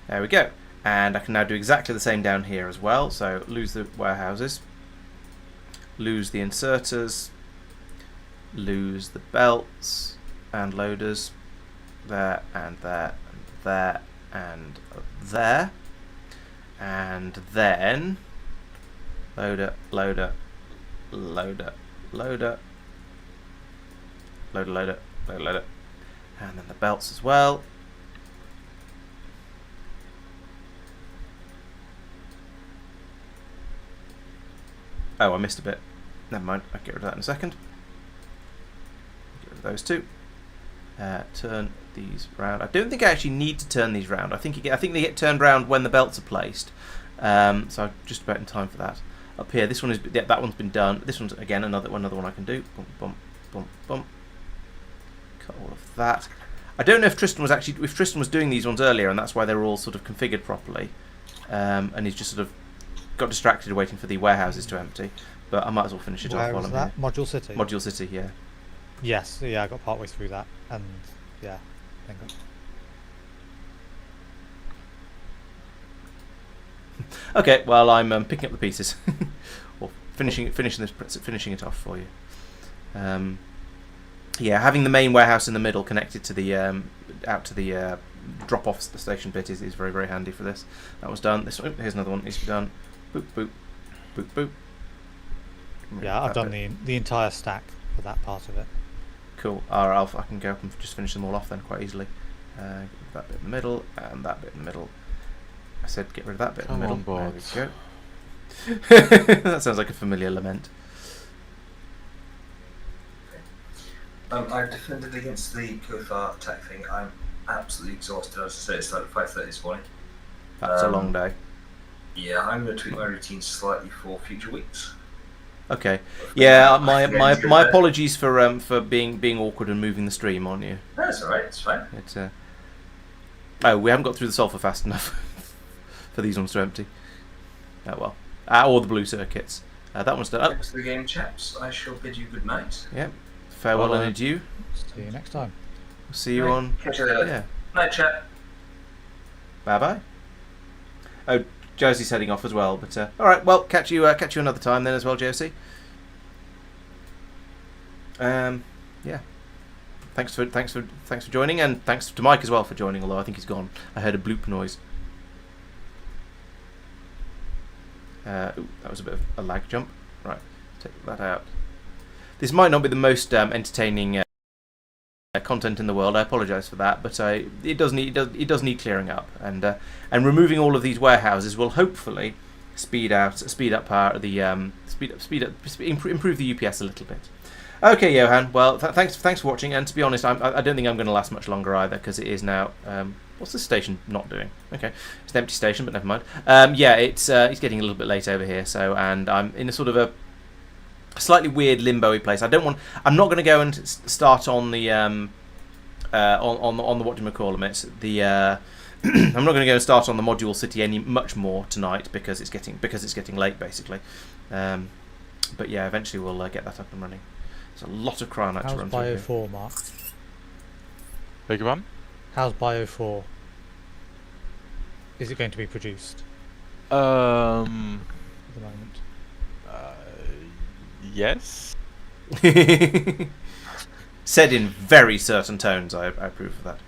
There we go. And I can now do exactly the same down here as well. So lose the warehouses, lose the inserters, lose the belts and loaders. There and there and there and there, and then loader, loader, loader, loader, loader, loader, loader, loader, and then the belts as well. Oh, I missed a bit. Never mind. I'll get rid of that in a second. Get rid of those two. Turn these round. I don't think I actually need to turn these round. I think they get turned round when the belts are placed. So I'm just about in time for that. Up here, this one is that one's been done. This one's again another one I can do. Bump, bump, bump, bump. Cut all of that. I don't know if Tristan was doing these ones earlier, and that's why they were all sort of configured properly. And he's just sort of got distracted waiting for the warehouses to empty. But I might as well finish it off Where while was I'm that? here. Module City? Module City, yeah. Yes, yeah, I got partway through that, and yeah, thank God. Okay, well I'm picking up the pieces, or finishing it off for you. Yeah, having the main warehouse in the middle connected to the out to the drop-off station bit is very, very handy for this. That was done. Here's another one that needs to be done. Boop boop boop boop. Yeah, I've done the entire stack for that part of it. Cool. Alright, I can go up and just finish them all off then quite easily. Get rid of that bit in the middle, and that bit in the middle. I said get rid of that bit in the Come middle. on, There we go. That sounds like a familiar lament. I've defended against the Kothar attack thing. I'm absolutely exhausted. I was say it's like 5:30 this morning. That's a long day. Yeah, I'm going to tweak my routine slightly for future weeks. Okay. Yeah, I think I need to go my there. apologies for being awkward and moving the stream on you. No, it's alright, it's fine. It's oh, we haven't got through the sulfur fast enough for these ones to empty. Oh well. Or the blue circuits. That one's done. Oh, Thanks for the game, chaps. I shall bid you good night. yeah. Farewell Bye. and adieu. See you next time. See you Right. on. Catch you later. Yeah. Night, chap. Bye bye. Oh, Josie's heading off as well. But all right. Well, catch you another time then as well, Josie. Yeah. Thanks for joining, and thanks to Mike as well for joining. Although I think he's gone. I heard a bloop noise. Ooh, that was a bit of a lag jump. Right, take that out. This might not be the most entertaining content in the world. I apologise for that, but it does need clearing up, and removing all of these warehouses will hopefully improve the UPS a little bit. Okay, Johan. Well, thanks for watching. And to be honest, I don't think I'm going to last much longer either, because it is now. What's this station not doing? Okay, it's an empty station, but never mind. Yeah, it's getting a little bit late over here. So, and I'm in a sort of a slightly weird limbo-y place. I'm not going to go and start on the on the what do you call them? It's the. I'm not going to go and start on the module city much more tonight because it's getting late basically. But yeah, eventually we'll get that up and running. There's a lot of cryonite to How's run Bio through. 4, Mark? Beg your pardon? How's Bio 4? Is it going to be produced Um, at the moment? yes. Said in very certain tones. I approve of that.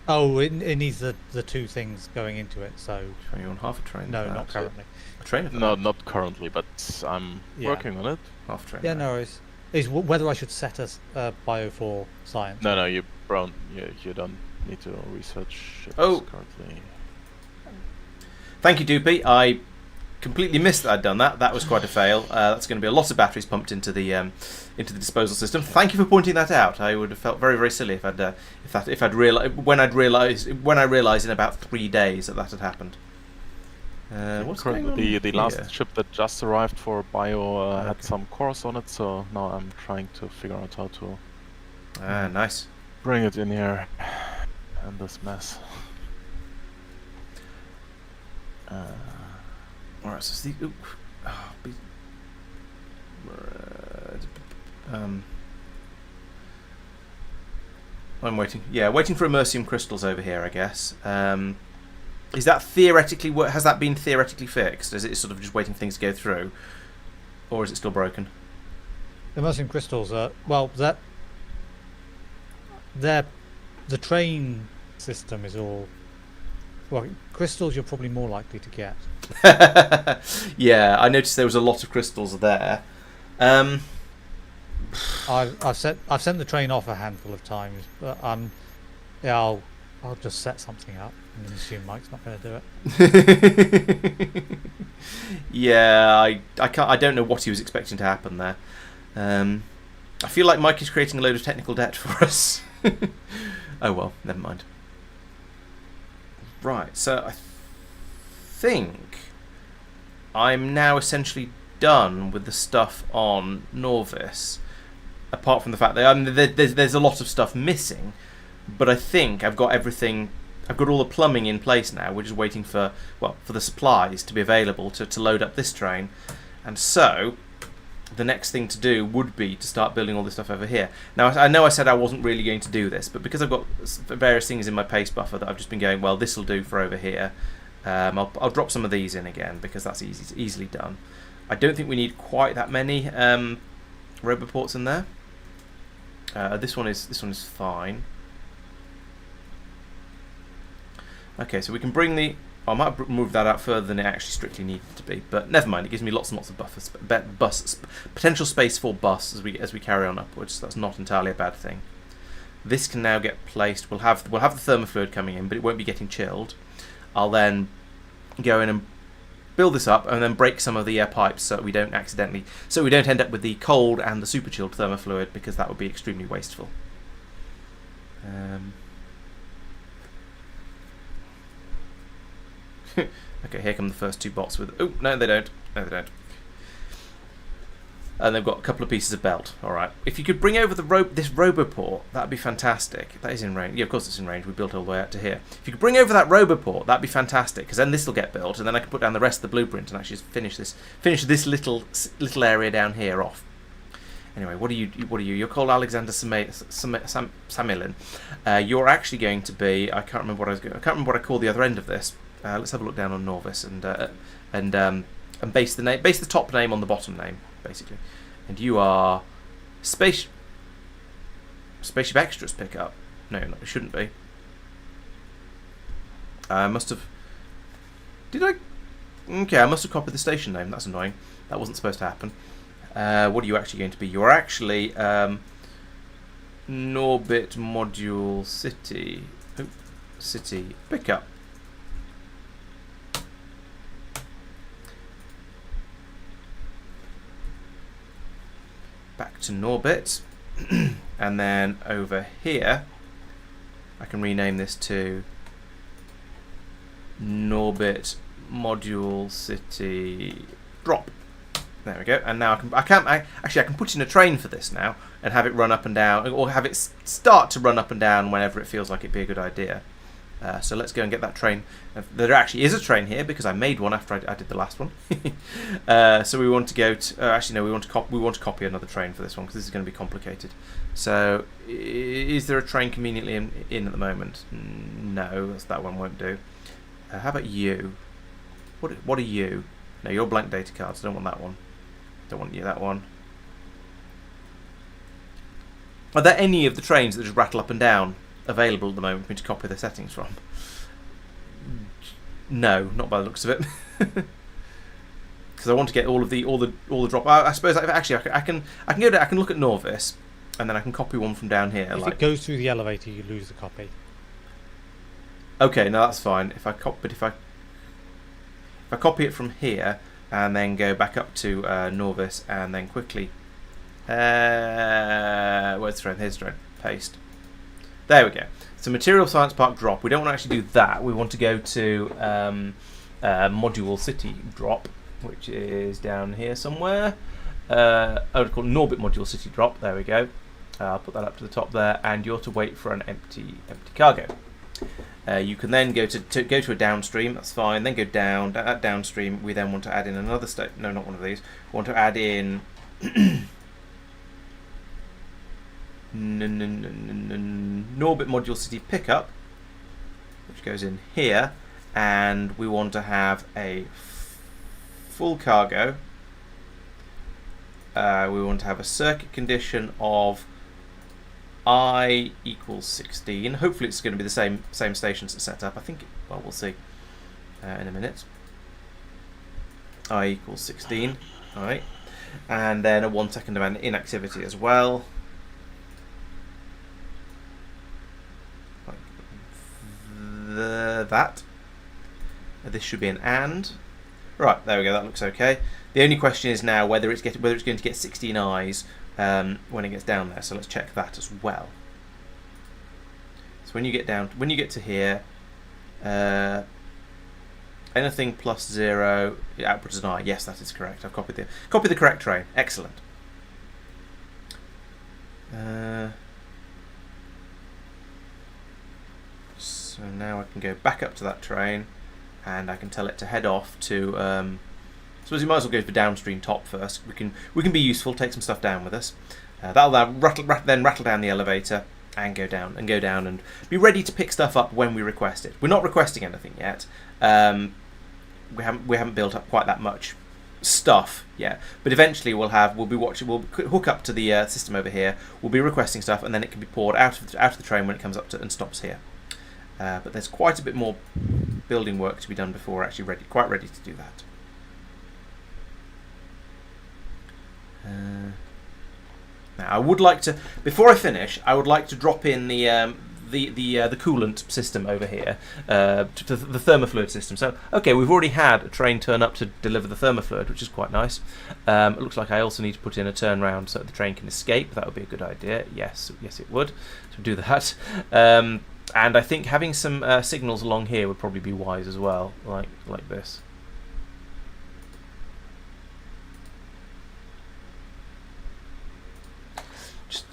Oh, it needs the two things going into it, so Are you on half a train? no, of not that? currently. A train of that? No, not currently, but I'm Yeah. working on it. Half a train. Yeah, of that. no worries. Is whether I should set a Bio 4 science. No, you don't need to research it Oh. currently. Thank you, Doopy. I completely missed that I'd done that. That was quite a fail. That's going to be a lot of batteries pumped into the disposal system. Thank you for pointing that out. I would have felt very, very silly if I'd realised in about 3 days that had happened. What's going on? The last here? ship that just arrived for Bio had Okay. some cores on it, so now I'm trying to figure out how to Nice. bring it in here in this mess. Alright, so the I'm waiting. Yeah, waiting for immersium crystals over here, I guess. Is that theoretically has that been theoretically fixed? Is it sort of just waiting for things to go through, or is it still broken? Immersive crystals are they're the train system is all. Well, crystals you're probably more likely to get. Yeah, I noticed there was a lot of crystals there. I've sent the train off a handful of times, but yeah, I'll just set something up and assume Mike's not going to do it. Yeah, I don't know what he was expecting to happen there. I feel like Mike is creating a load of technical debt for us. Oh well, never mind. Right, so I think I'm now essentially done with the stuff on Norvis. Apart from the fact that there's a lot of stuff missing, but I think I've got everything. I've got all the plumbing in place now. We're just waiting for the supplies to be available to load up this train, and so the next thing to do would be to start building all this stuff over here. Now I know I said I wasn't really going to do this, but because I've got various things in my paste buffer that I've just been going, well, this will do for over here. I'll drop some of these in again because that's easily done. I don't think we need quite that many roboports in there. This one is fine. Okay, so we can bring the. I might move that out further than it actually strictly needed to be, but never mind. It gives me lots and lots of buffers, potential space for bus as we carry on upwards. So that's not entirely a bad thing. This can now get placed. We'll have the thermofluid coming in, but it won't be getting chilled. I'll then go in and build this up, and then break some of the pipes so we don't end up with the cold and the super chilled thermofluid, because that would be extremely wasteful. Okay, here come the first two bots with. Oh no, they don't. No, they don't. And they've got a couple of pieces of belt. All right. If you could bring over this roboport, that'd be fantastic. That is in range. Yeah, of course it's in range. We built all the way out to here. If you could bring over that roboport, that'd be fantastic, because then this will get built, and then I can put down the rest of the blueprint and actually finish this little area down here off. Anyway, what are you? You're called Alexander Samilin. You're actually going to be. I can't remember what I call the other end of this. Let's have a look down on Norvis and base the top name on the bottom name, basically. And you are Spaceship Extras pickup. No, it shouldn't be. I must have. Did I? Okay, I must have copied the station name. That's annoying. That wasn't supposed to happen. What are you actually going to be? You're actually Norbit Module City. City pickup. Back to Norbit, and then over here I can rename this to Norbit Module City Drop. There we go. And now I can put in a train for this now and have it run up and down, or have it start to run up and down whenever it feels like it'd be a good idea. So let's go and get that train. There actually is a train here, because I made one after I did the last one. So we want to go to. Actually, no, we want to copy another train for this one, because this is going to be complicated. So, is there a train conveniently in at the moment? No, that one won't do. How about you? What are you? No, you're blank data cards. I don't want that one. Don't want you that one. Are there any of the trains that just rattle up and down available at the moment for me to copy the settings from? No, not by the looks of it. Because I want to get all the drop. I suppose actually I can go down, I can look at Norvis, and then I can copy one from down here. If it goes through the elevator, you lose the copy. Okay, no, that's fine. If I copy it from here and then go back up to Norvis and then quickly where's the train? Here's the train. Paste. There we go. So Material Science Park drop. We don't want to actually do that. We want to go to Module City drop, which is down here somewhere. It's called Norbit Module City drop. There we go. I'll put that up to the top there, and you're to wait for an empty cargo. You can then go to a downstream. That's fine. Then go down. At downstream, we then want to add in another state. No, not one of these. We want to add in Norbit Module City pickup, which goes in here, and we want to have a full cargo. We want to have a circuit condition of I equals 16. Hopefully it's going to be the same stations that set up. I think, well, we'll see in a minute. I equals 16. Alright. And then a 1 second of inactivity as well. That. This should be an and. Right, there we go, that looks okay. The only question is now whether it's going to get 16 eyes when it gets down there. So let's check that as well. So when you get to here, anything plus 0, it outputs an eye. Yes, that is correct. I've copied the correct train. Excellent. So now I can go back up to that train, and I can tell it to head off to. I suppose we might as well go for downstream top first. We can be useful, take some stuff down with us. That'll then rattle down the elevator and go down and be ready to pick stuff up when we request it. We're not requesting anything yet. We haven't built up quite that much stuff yet, but eventually we'll hook up to the system over here. We'll be requesting stuff, and then it can be poured out of the train when it comes up to and stops here. But there's quite a bit more building work to be done before we're actually quite ready to do that. Now, I would like to, before I finish, I would like to drop in the coolant system over here, to the thermofluid system. So, okay, we've already had a train turn up to deliver the thermofluid, which is quite nice. It looks like I also need to put in a turnaround so that the train can escape. That would be a good idea. Yes, it would. So do that. And I think having some signals along here would probably be wise as well, like this.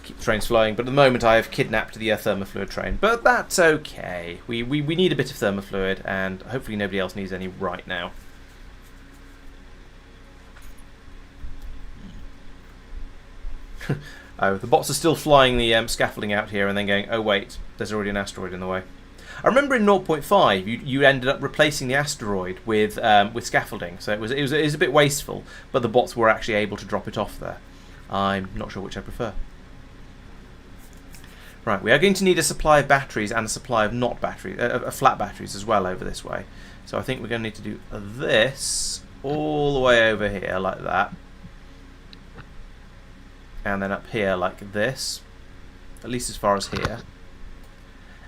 Keep the trains flying, but at the moment I have kidnapped the thermofluid train, but that's okay. We need a bit of thermofluid, and hopefully nobody else needs any right now. Oh, the bots are still flying the scaffolding out here and then going, oh wait, there's already an asteroid in the way. I remember in 0.5 you ended up replacing the asteroid with scaffolding, so it was a bit wasteful, but the bots were actually able to drop it off there. I'm not sure which I prefer. Right, we are going to need a supply of batteries and a supply of not batteries, flat batteries as well over this way. So I think we're going to need to do this all the way over here like that. And then up here like this, at least as far as here.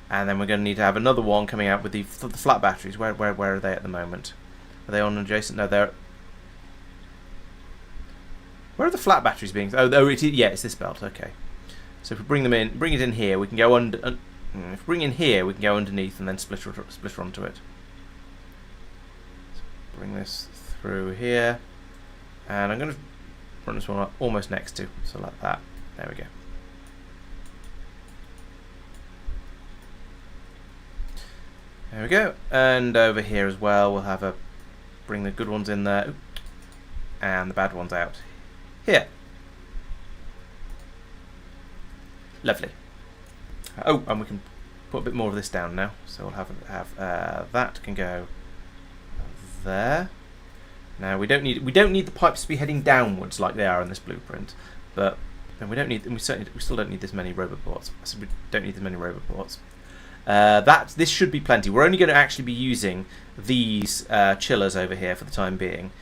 And then we're going to need to have another one coming out with the flat batteries. Where are they at the moment? Are they on adjacent? No, they're... Where are the flat batteries being... Oh, it's this belt, okay. So if we bring it in here, we can go under. If we bring in here, we can go underneath and then split onto it. So bring this through here, and I'm going to run this one up almost next to, so like that. There we go. There we go. And over here as well, we'll have bring the good ones in there, and the bad ones out here. Lovely. Oh, and we can put a bit more of this down now. So we'll have that can go there. Now we don't need the pipes to be heading downwards like they are in this blueprint, but then we still don't need this many robot ports. So we don't need this many robot ports. This should be plenty. We're only going to actually be using these chillers over here for the time being.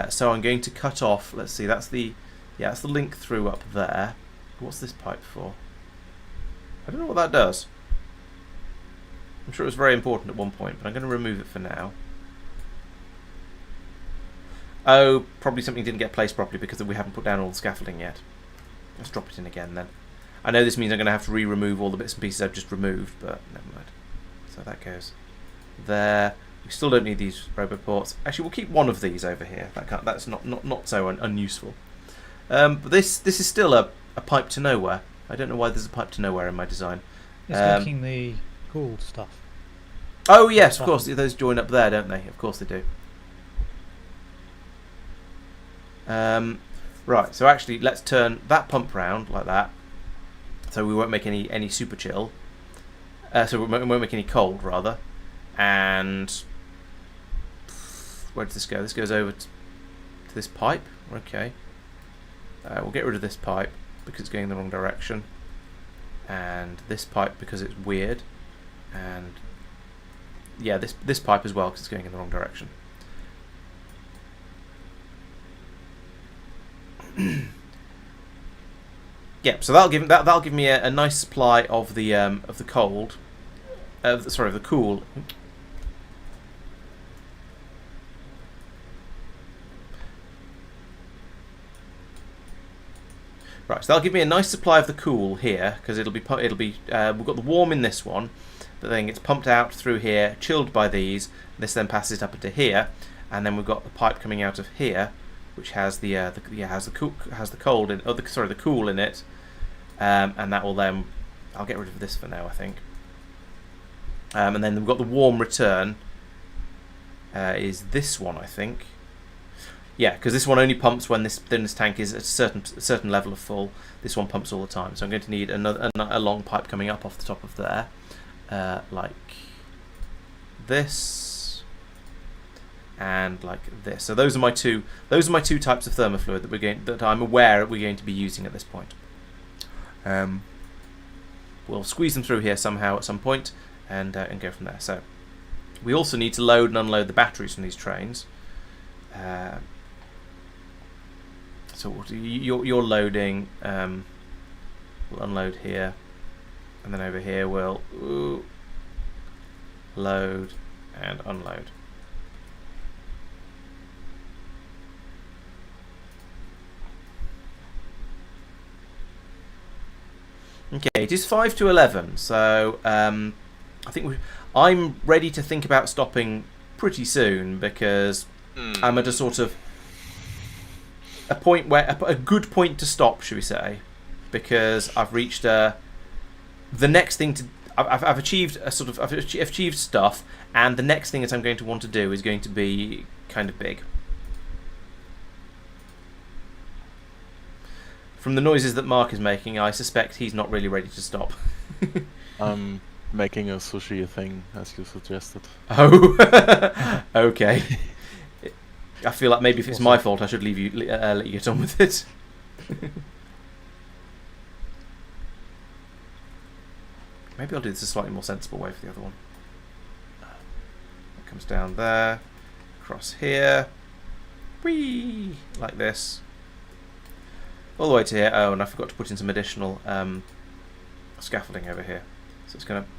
So I'm going to cut off. Let's see. That's the link through up there. What's this pipe for? I don't know what that does. I'm sure it was very important at one point, but I'm going to remove it for now. Oh, probably something didn't get placed properly because we haven't put down all the scaffolding yet. Let's drop it in again then. I know this means I'm going to have to re-remove all the bits and pieces I've just removed, but never mind. So that goes there. We still don't need these robot ports. Actually, we'll keep one of these over here. That's not so unuseful. But this is still a pipe to nowhere. I don't know why there's a pipe to nowhere in my design. It's making the cool stuff. Oh yes, of course. Those join up there, don't they? Of course they do. Right. So actually, let's turn that pump round like that, so we won't make any super chill. So we won't make any cold rather. And where does this go? This goes over to this pipe. Okay. We'll get rid of this pipe because it's going in the wrong direction, and this pipe because it's weird, and yeah, this pipe as well because it's going in the wrong direction. Yep. So that'll give me a nice supply of the cold, of the cool. Right, so that'll give me a nice supply of the cool here because it'll be we've got the warm in this one, but then it's pumped out through here, chilled by these. This then passes up into here, and then we've got the pipe coming out of here, which has the cold in, the cool in it, and that will then, I'll get rid of this for now, I think. And then we've got the warm return. Is this one, I think. Yeah, because this one only pumps when this tank is at a certain level of full. This one pumps all the time, so I'm going to need a long pipe coming up off the top of there, like this, and like this. So those are my two types of thermofluid that I'm aware we're going to be using at this point. We'll squeeze them through here somehow at some point, and go from there. So we also need to load and unload the batteries from these trains. So you're loading We'll unload here, and then over here we'll load and unload. Okay, it is 5 to 11, so I think I'm ready to think about stopping pretty soon, because I'm at a sort of a point where a good point to stop, should we say? Because I've reached the next thing to I've achieved a sort of I've achieved stuff, and the next thing that I'm going to want to do is going to be kind of big. From the noises that Marc is making, I suspect he's not really ready to stop. I'm making a sushi thing, as you suggested. Oh, okay. I feel like maybe if it's my fault, I should leave you, let you get on with it. Maybe I'll do this a slightly more sensible way for the other one. It comes down there, across here, whee, like this, all the way to here. Oh, and I forgot to put in some additional scaffolding over here. So it's going to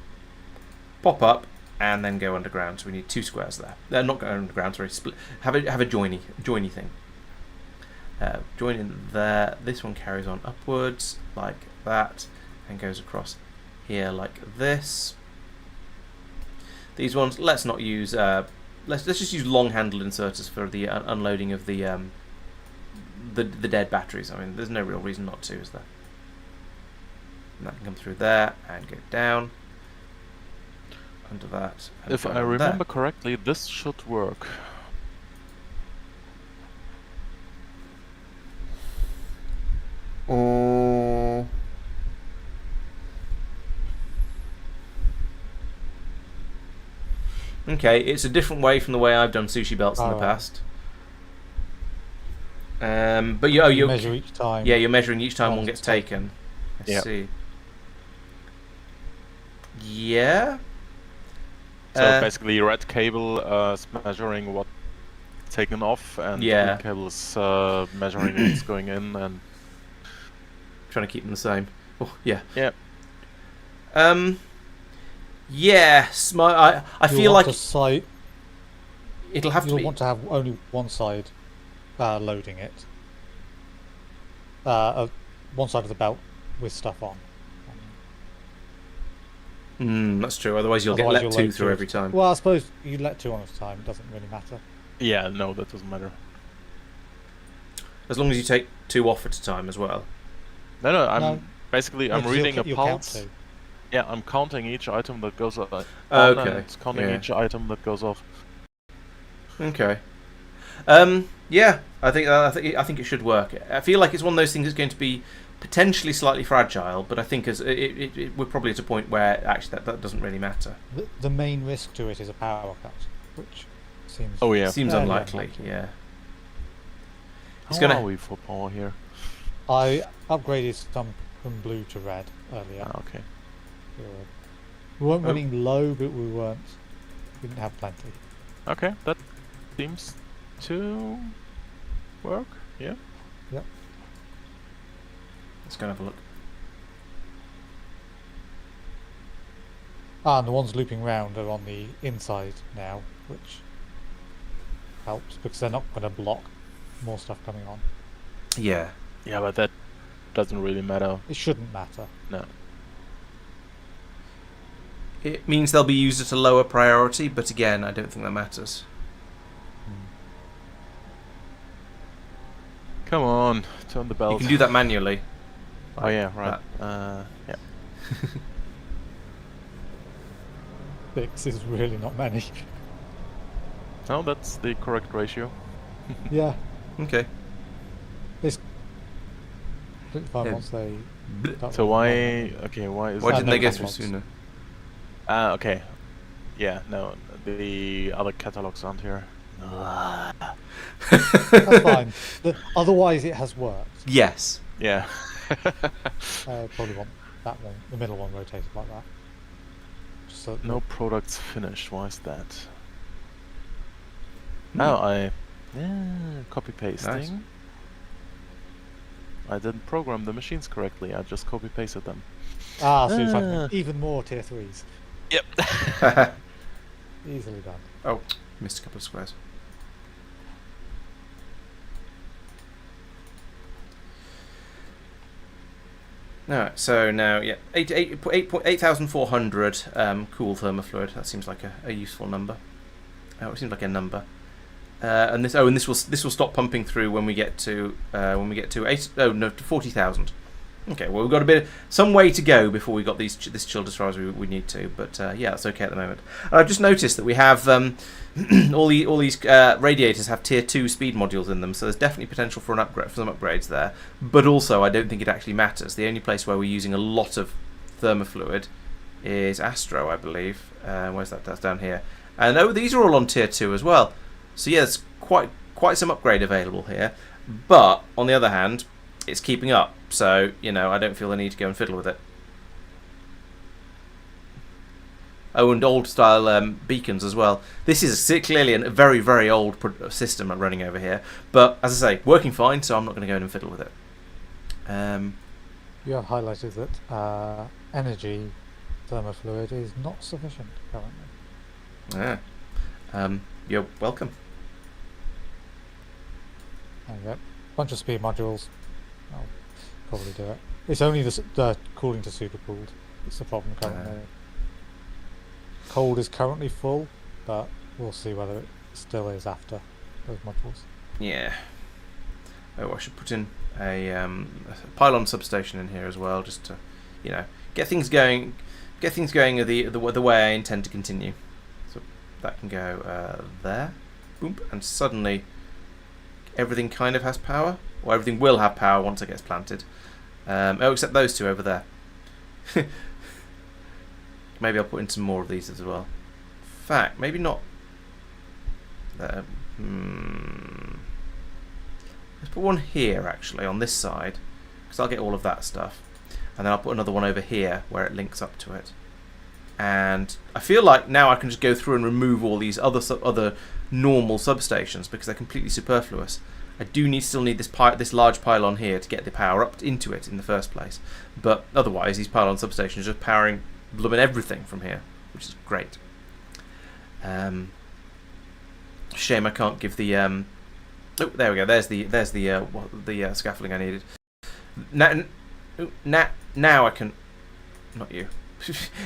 pop up and then go underground. So we need 2 squares there. Not go underground, sorry. Split. Have a joiny thing. Join in there. This one carries on upwards like that and goes across here like this. These ones, let's not use. Let's just use long-handled inserters for the unloading of the dead batteries. I mean, there's no real reason not to, is there? And that can come through there and go down under that. And If I remember correctly, this should work. Oh. Okay, it's a different way from the way I've done sushi belts in the past. But you measure each time. Yeah, you're measuring each time one gets taken. I see. Yeah. So basically, red cable is measuring what's taken off, and green cable is measuring what's going in, and trying to keep them the same. Oh, yeah. Yeah. Yes, I feel like it'll have to be. You'll want to have only one side loading it. One side of the belt with stuff on. That's true. Otherwise, you'll get 2 through every time. Well, I suppose you let 2 on at a time. It doesn't really matter. Yeah, no, that doesn't matter. As long as you take 2 off at a time as well. No, I'm reading a pulse. Yeah, I'm counting each item that goes on. Okay. And counting each item that goes off. Okay. Yeah, I think it should work. I feel like it's one of those things that's going to be potentially slightly fragile, but I think we're probably at a point where actually that doesn't really matter. The main risk to it is a power cut, which seems seems unlikely. Yeah. How are we for power here? I upgraded some from blue to red earlier. Okay. We weren't running low, but we didn't have plenty. Okay, that seems to work. Yeah. Yep. Let's go and have a look. And the ones looping round are on the inside now, which helps because they're not going to block more stuff coming on. Yeah. Yeah, but that doesn't really matter. It shouldn't matter. No. It means they'll be used at a lower priority, but again, I don't think that matters. Come on, turn the belt. You can do that manually. Oh yeah, right. Yeah. 6 is really not many. No, that's the correct ratio. Yeah. Okay. It's once they. So why? Okay, why didn't they go through sooner? Okay. Yeah, no, the other catalogs aren't here. That's fine. Otherwise, it has worked. Yes. Yeah. Probably want that one, the middle one, rotated like that. Just so no products finished. Why is that? Now copy pasting. Nice. I didn't program the machines correctly. I just copy-pasted them. So you're trying to make even more tier 3s. Yep. Easily done. Oh, missed a couple of squares. Alright, so now, yeah, 8,400 cool thermofluid. That seems like a useful number. Oh, it seems like a number. And this will stop pumping through when we get to 40,000. Okay, well we've got some way to go before we got this chilled as far as we need to, but yeah, that's okay at the moment. And I've just noticed that we have all these radiators have tier 2 speed modules in them, so there's definitely potential for some upgrades there. But also, I don't think it actually matters. The only place where we're using a lot of thermofluid is Astro, I believe. Where's that? That's down here. And oh, these are all on tier 2 as well. So yeah, there's quite some upgrade available here. But on the other hand, it's keeping up, so I don't feel the need to go and fiddle with it. Oh, and old style beacons as well. This is clearly a very, very old system I'm running over here, but as I say, working fine, so I'm not going to go in and fiddle with it. You have highlighted that energy thermofluid is not sufficient currently. Yeah. You're welcome. There you go. Bunch of speed modules. I'll probably do it. It's only the cooling to supercooled. It's the problem currently. Cold is currently full, but we'll see whether it still is after those modules. Yeah. Oh, I should put in a pylon substation in here as well, just to, get things going. Get things going the way I intend to continue. So that can go there, boom, and suddenly everything kind of has power. Or everything will have power once it gets planted. Except those two over there. Maybe I'll put in some more of these as well. In fact, maybe not there. Let's put one here, actually, on this side. Because I'll get all of that stuff. And then I'll put another one over here, where it links up to it. And I feel like now I can just go through and remove all these other normal substations, because they're completely superfluous. I do still need this large pylon here to get the power up into it in the first place. But otherwise, these pylon substations are just powering blooming everything from here, which is great. Shame I can't give the oh, there we go. There's the scaffolding I needed. Now I can, not you.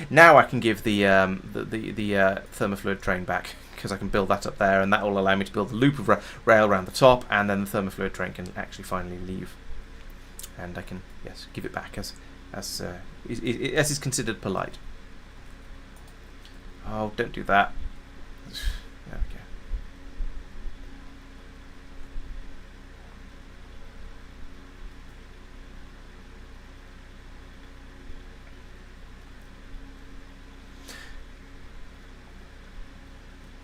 Now I can give the thermofluid train back, because I can build that up there, and that will allow me to build a loop of rail around the top, and then the thermofluid train can actually finally leave, and I can give it back as is considered polite. Oh, don't do that. There we go.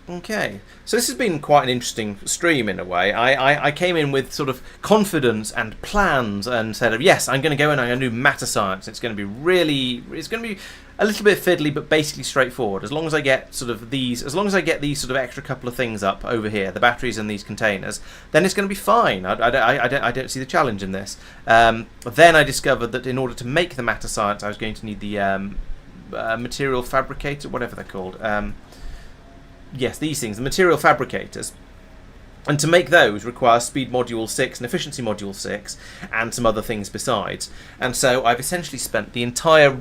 Okay, so this has been quite an interesting stream in a way. I came in with sort of confidence and plans and said, yes, I'm going to go and I'm going to do matter science. It's going to be a little bit fiddly, but basically straightforward. As long as I get these sort of extra couple of things up over here, the batteries and these containers, then it's going to be fine. I don't see the challenge in this. Then I discovered that in order to make the matter science, I was going to need the material fabricator, whatever they're called. Yes, these things, the material fabricators. And to make those requires speed module 6 and efficiency module 6 and some other things besides. And so I've essentially spent the entire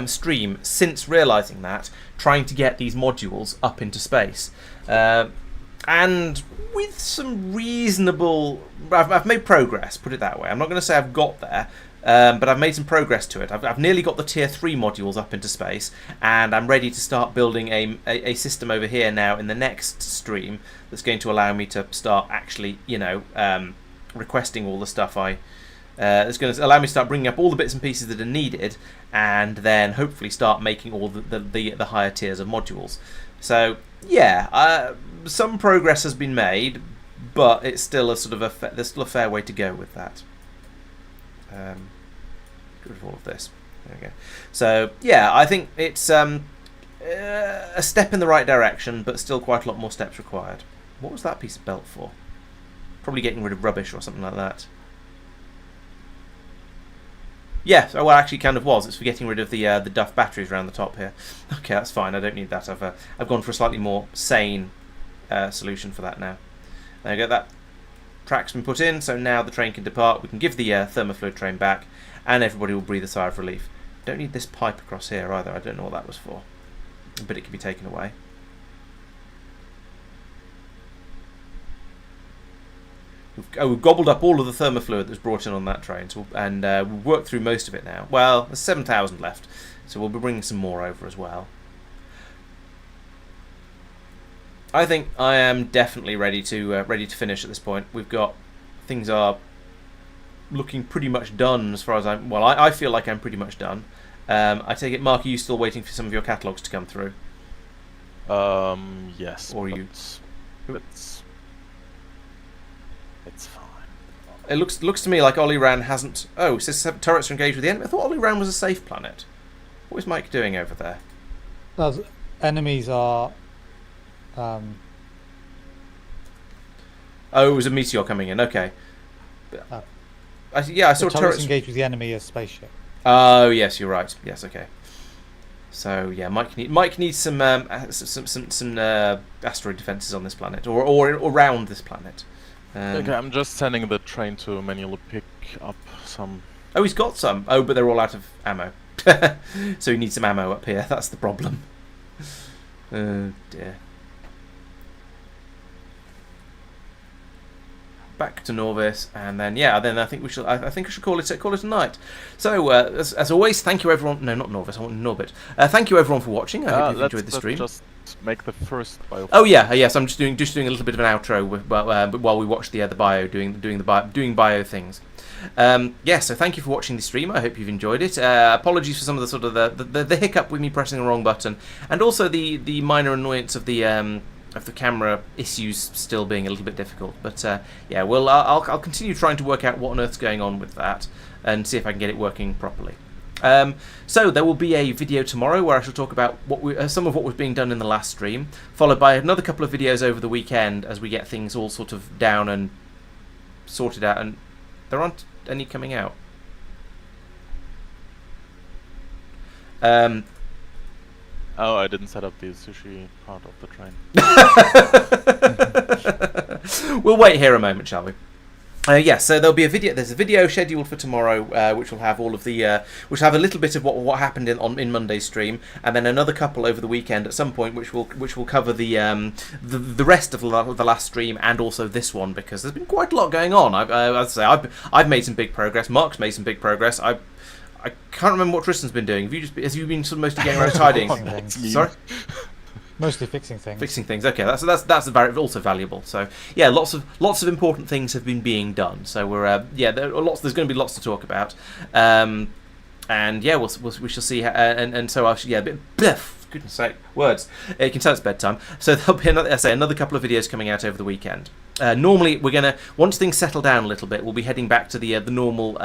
stream since realising that trying to get these modules up into space. And with some reasonable... I've made progress, put it that way. I'm not going to say I've got there, but I've made some progress to it. I've nearly got the tier 3 modules up into space, and I'm ready to start building a system over here now in the next stream that's going to allow me to start actually, requesting all the stuff it's going to allow me to start bringing up all the bits and pieces that are needed, and then hopefully start making all the higher tiers of modules. So yeah, some progress has been made, but it's still there's still a fair way to go with that. Get rid of all of this. There we go. So yeah, I think it's a step in the right direction, but still quite a lot more steps required. What was that piece of belt for? Probably getting rid of rubbish or something like that. Yeah, well, actually, kind of was. It's for getting rid of the Duff batteries around the top here. Okay, that's fine. I don't need that. I've gone for a slightly more sane solution for that now. There you go. That track's been put in, so now the train can depart. We can give the thermofluid train back, and everybody will breathe a sigh of relief. Don't need this pipe across here either. I don't know what that was for, but it can be taken away. We've gobbled up all of the thermofluid that was brought in on that train, so we've worked through most of it now. Well, there's 7,000 left, so we'll be bringing some more over as well. I think I am definitely ready to finish at this point. Things are looking pretty much done as far as I feel like I'm pretty much done. I take it, Mark, are you still waiting for some of your catalogues to come through? Yes. Or you? It's fine. It looks to me like Ollie Ran hasn't. Oh, it says turrets are engaged with the enemy. I thought Ollie Ran was a safe planet. What is Mike doing over there? Those enemies are. Oh, it was a meteor coming in. Okay. I saw turrets engaged with the enemy as spaceship. Oh yes, you're right. Yes, okay. So yeah, Mike needs some asteroid defenses on this planet, or around this planet. Okay, I'm just sending the train to manually pick up some. Oh, he's got some. Oh, but they're all out of ammo. So he needs some ammo up here. That's the problem. Oh dear. Back to Norvis, and then I think we shall. I think I should call it a night. So as always, thank you everyone. No, not Norvis. I want Norbit. Thank you everyone for watching. I hope you've enjoyed the stream. Just make the first bio. Oh yeah, yes. I'm just doing a little bit of an outro while we watch the bio doing bio things. So thank you for watching the stream. I hope you've enjoyed it. Apologies for some of the sort of the hiccup with me pressing the wrong button, and also the minor annoyance of the camera issues still being a little bit difficult. But I'll continue trying to work out what on earth's going on with that and see if I can get it working properly. So there will be a video tomorrow where I shall talk about some of what was being done in the last stream, followed by another couple of videos over the weekend as we get things all sort of down and sorted out, and there aren't any coming out. Oh, I didn't set up the sushi part of the train. We'll wait here a moment, shall we? So there'll be a video. There's a video scheduled for tomorrow, which will have all of the, which will have a little bit of what happened in Monday's stream, and then another couple over the weekend at some point, which will cover the rest of the last stream and also this one, because there's been quite a lot going on. I've made some big progress. Mark's made some big progress. I can't remember what Tristan's been doing. Have you been sort of mostly getting around tidying? Sorry. Mostly fixing things. Fixing things. Okay, that's also valuable. So yeah, lots of important things have been being done. So we're there's going to be lots to talk about. And yeah, we shall see. Goodness sake, words. You can tell it's bedtime. So there'll be another couple of videos coming out over the weekend. Normally, we're gonna, once things settle down a little bit, we'll be heading back to the normal 2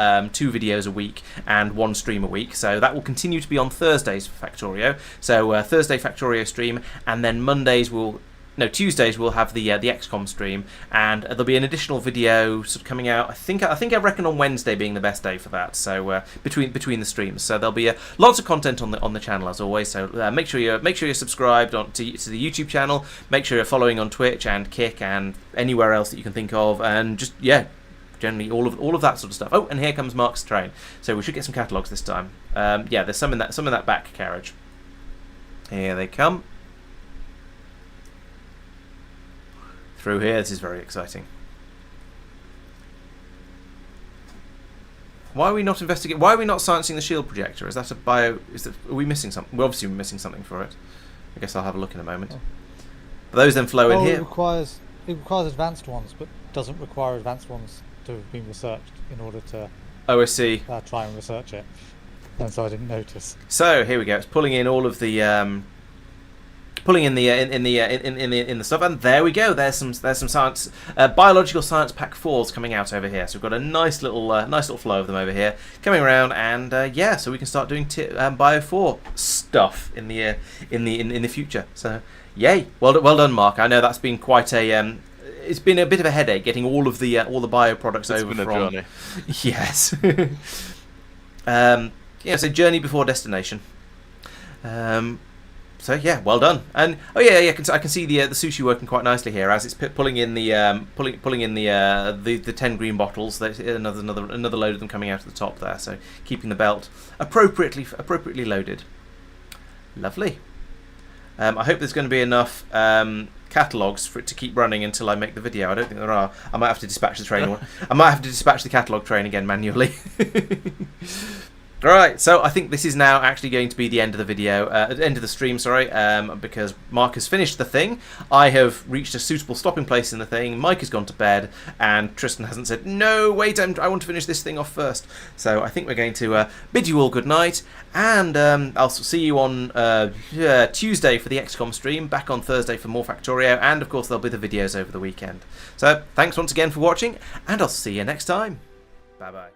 videos a week and 1 stream a week. So that will continue to be on Thursdays for Factorio. So Thursday Factorio stream, and then Tuesdays we'll have the XCOM stream, and there'll be an additional video sort of coming out. I reckon on Wednesday being the best day for that. So between the streams, so there'll be lots of content on the channel as always. So make sure you're subscribed to the YouTube channel. Make sure you're following on Twitch and Kick and anywhere else that you can think of, and just generally all of that sort of stuff. Oh, and here comes Mark's train. So we should get some catalogues this time. There's some in that back carriage. Here they come. Through here, this is very exciting. Why are we not investigating? Why are we not sciencing the shield projector? Is that a bio? Are we missing something? We're obviously missing something for it. I guess I'll have a look in a moment. But those then flow in here. It requires advanced ones, but doesn't require advanced ones to have been researched in order to. Oh, I see. Try and research it, and so I didn't notice. So here we go. It's pulling in all of the. Pulling in the stuff, and there we go. There's some science, biological science pack 4s coming out over here. So we've got a nice little flow of them over here coming around, and so we can start doing Bio 4 stuff in the future. So yay, well done, Mark. I know that's been quite a it's been a bit of a headache getting all the bio products over from. It's been a journey. Yes. Yeah, so journey before destination. So yeah, well done. And oh yeah, I can see the sushi working quite nicely here as it's pulling in the pulling in the 10 green bottles. There's another load of them coming out of the top there. So keeping the belt appropriately loaded. Lovely. I hope there's going to be enough catalogues for it to keep running until I make the video. I don't think there are. I might have to dispatch the train. I might have to dispatch the catalogue train again manually. Right, so I think this is now actually going to be the end of the video, end of the stream, sorry, because Marc has finished the thing. I have reached a suitable stopping place in the thing. Mike has gone to bed, and Tristan hasn't said, no, wait, I want to finish this thing off first. So I think we're going to bid you all good night, and I'll see you on Tuesday for the XCOM stream, back on Thursday for more Factorio, and of course there'll be the videos over the weekend. So thanks once again for watching, and I'll see you next time. Bye-bye.